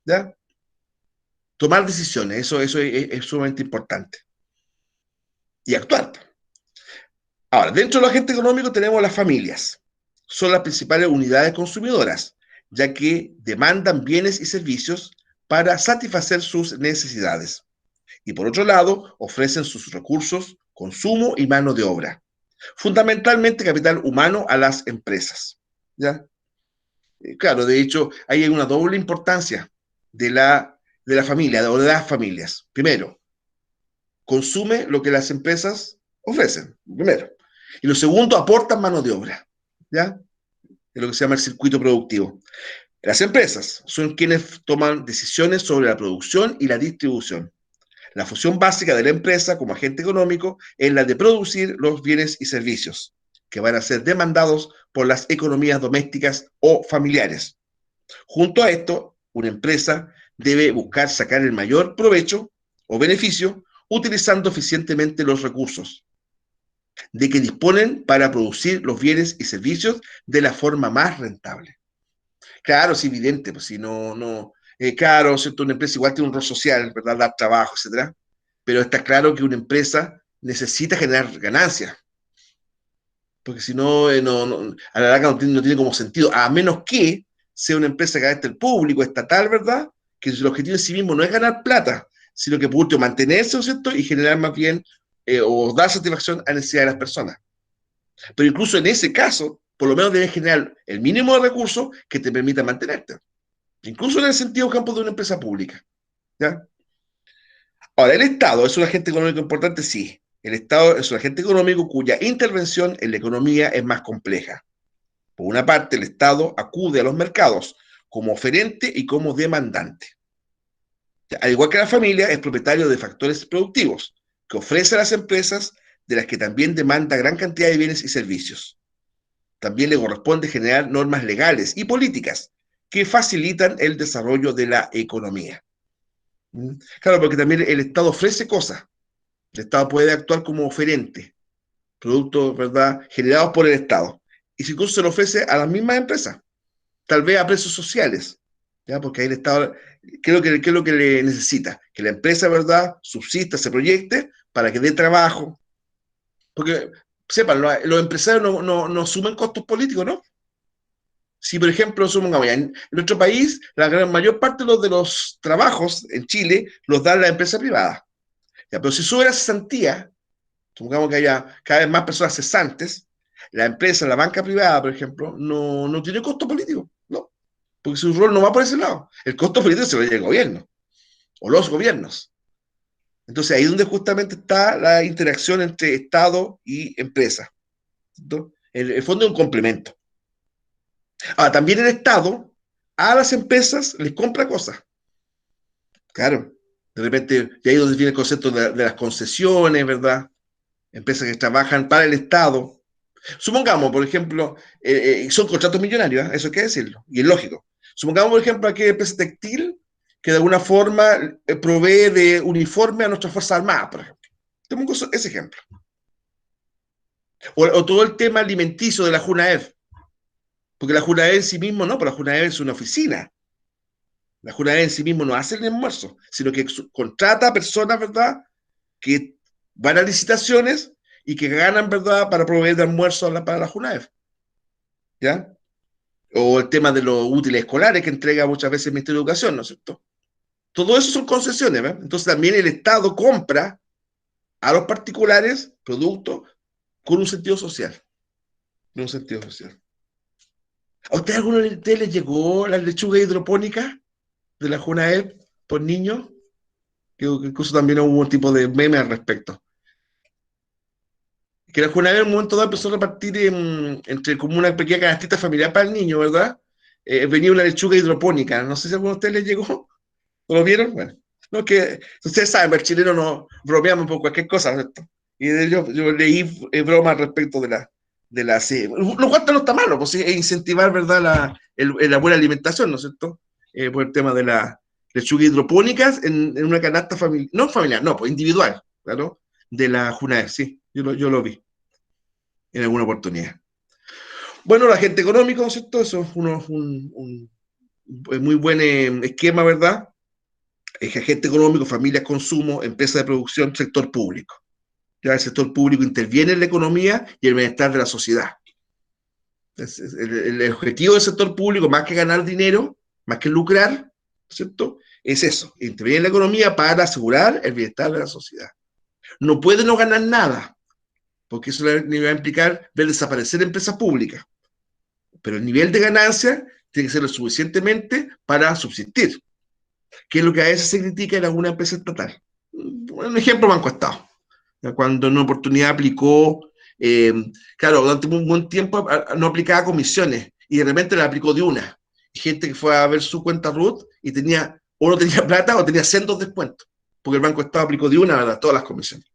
¿ya? Tomar decisiones, eso es sumamente importante. Y actuar. Ahora, dentro de los agentes económicos tenemos las familias. Son las principales unidades consumidoras, ya que demandan bienes y servicios para satisfacer sus necesidades. Y por otro lado, ofrecen sus recursos, consumo y mano de obra. Fundamentalmente capital humano a las empresas. ¿Ya? Claro, de hecho, hay una doble importancia de la familia o de las familias. Primero, consume lo que las empresas ofrecen, primero. Y lo segundo, aportan mano de obra. ¿Ya? Es lo que se llama el circuito productivo. Las empresas son quienes toman decisiones sobre la producción y la distribución. La función básica de la empresa como agente económico es la de producir los bienes y servicios que van a ser demandados por las economías domésticas o familiares. Junto a esto, una empresa debe buscar sacar el mayor provecho o beneficio utilizando eficientemente los recursos de que disponen para producir los bienes y servicios de la forma más rentable. Claro, es evidente, pues si claro, ¿cierto? Una empresa igual tiene un rol social, ¿verdad? Dar trabajo, etcétera. Pero está claro que una empresa necesita generar ganancias, porque si no, a la larga no tiene como sentido, a menos que sea una empresa de carácter público, estatal, ¿verdad? Que el objetivo en sí mismo no es ganar plata, sino que por último mantenerse, ¿cierto? Y generar más bien, o dar satisfacción a necesidades de las personas. Pero incluso en ese caso, por lo menos debes generar el mínimo de recursos que te permita mantenerte. Incluso en el sentido campo de una empresa pública. ¿Ya? Ahora, el Estado es un agente económico importante, sí. El Estado es un agente económico cuya intervención en la economía es más compleja. Por una parte, el Estado acude a los mercados como oferente y como demandante. Al igual que la familia, es propietario de factores productivos que ofrece a las empresas, de las que también demanda gran cantidad de bienes y servicios. También le corresponde generar normas legales y políticas que facilitan el desarrollo de la economía. Claro, porque también el Estado ofrece cosas. El Estado puede actuar como oferente, productos, ¿verdad?, generados por el Estado. Y si incluso se lo ofrece a las mismas empresas, tal vez a precios sociales, ¿ya? Porque ahí el Estado, ¿qué es lo que le necesita? Que la empresa, ¿verdad?, subsista, se proyecte para que dé trabajo. Porque, sepan, los empresarios no asumen costos políticos, ¿no? Si, por ejemplo, supongamos, en nuestro país, la gran mayor parte de los trabajos en Chile los dan las empresas privadas. Ya, pero si sube la cesantía, supongamos que haya cada vez más personas cesantes, la empresa, la banca privada, por ejemplo, no tiene costo político, ¿no? Porque su rol no va por ese lado. El costo político se lo lleva el gobierno, o los gobiernos. Entonces ahí es donde justamente está la interacción entre Estado y empresa. ¿No? El fondo es un complemento. Ahora, también el Estado a las empresas les compra cosas. Claro, de repente, y ahí es donde viene el concepto de las concesiones, ¿verdad? Empresas que trabajan para el Estado, Supongamos, por ejemplo, son contratos millonarios, eso hay que decirlo, y es lógico. Supongamos, por ejemplo, que hay empresa textil que de alguna forma provee de uniforme a nuestras Fuerzas Armadas, por ejemplo. Tengo ese ejemplo. O todo el tema alimenticio de la Junaev, porque la Junaev en sí mismo no, pero la Junaev es una oficina. La Junaev en sí mismo no hace el almuerzo, sino que contrata a personas, ¿verdad?, que van a licitaciones y que ganan, ¿verdad?, para proveer de almuerzo para la Junaev. ¿Ya? O el tema de los útiles escolares que entrega muchas veces el Ministerio de Educación, ¿no es cierto? Todo eso son concesiones, ¿verdad? Entonces también el Estado compra a los particulares productos con un sentido social. Con un sentido social. ¿A usted alguno de ustedes les llegó la lechuga hidropónica de la Junaed por niños? Que incluso también hubo un tipo de meme al respecto. Que la Junaed en un momento dado empezó a repartir entre como una pequeña canastita familiar para el niño, ¿verdad? Venía una lechuga hidropónica. No sé si a alguno de ustedes les llegó. ¿No lo vieron? Bueno, no, que ustedes saben, el chileno no bromeamos por cualquier cosa, ¿cierto? Y yo leí bromas al respecto de la sí. Lo cual no está malo, pues sí, es incentivar, ¿verdad?, la buena alimentación, ¿no es cierto? Por el tema de la lechuga hidropónicas en una canasta familiar, no familiar, no, pues individual, claro, de la Junaed, sí, yo lo vi en alguna oportunidad. Bueno, el agente económico, ¿no es cierto? Eso es un muy buen esquema, ¿verdad? Agente económico, familias, consumo, empresas de producción, sector público. Ya el sector público interviene en la economía y el bienestar de la sociedad. Entonces, el objetivo del sector público, más que ganar dinero, más que lucrar, ¿cierto?, es eso, intervenir en la economía para asegurar el bienestar de la sociedad. No puede no ganar nada, porque eso le va a implicar ver desaparecer empresas públicas, pero el nivel de ganancia tiene que ser lo suficientemente para subsistir, que es lo que a veces se critica en alguna empresa estatal. Un ejemplo, Banco Estado. Cuando en una oportunidad aplicó, claro, durante un buen tiempo no aplicaba comisiones y de repente la aplicó de una. Gente que fue a ver su cuenta RUT y tenía, o no tenía plata o tenía sendos descuentos, porque el Banco Estado aplicó de una, ¿verdad?, todas las comisiones.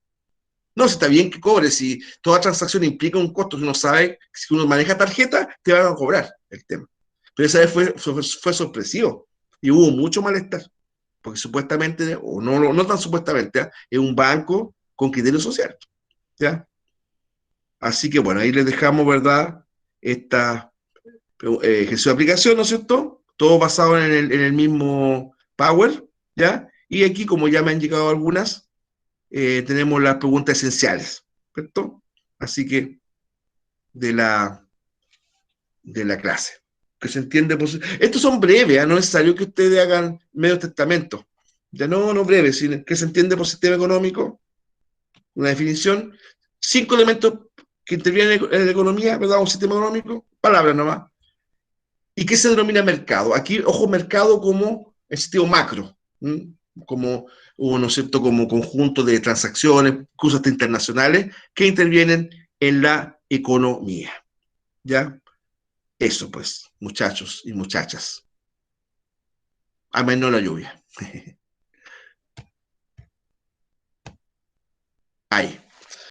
No, si está bien que cobre, si toda transacción implica un costo, si uno sabe que si uno maneja tarjeta, te van a cobrar el tema. Pero esa vez fue sorpresivo y hubo mucho malestar, porque supuestamente, o no tan supuestamente, ¿eh?, es un banco con criterio social, ¿ya? Así que bueno, ahí les dejamos, ¿verdad?, esta ejercicio de aplicación, ¿no es cierto? Todo basado en el mismo Power, ¿ya? Y aquí, como ya me han llegado algunas, tenemos las preguntas esenciales, ¿cierto? Así que de la clase. Que se entiende. Estos son breves, ¿eh? No es necesario que ustedes hagan medio testamento. Ya no breves, sino que se entiende por sistema económico, una definición, 5 elementos que intervienen en la economía, ¿verdad? Un sistema económico, palabras nomás. ¿Y qué se denomina mercado? Aquí, ojo, mercado como el sentido macro, como, ¿no es cierto?, como conjunto de transacciones, cosas internacionales que intervienen en la economía. ¿Ya? Eso pues, muchachos y muchachas. Amén, no la lluvia. Ahí.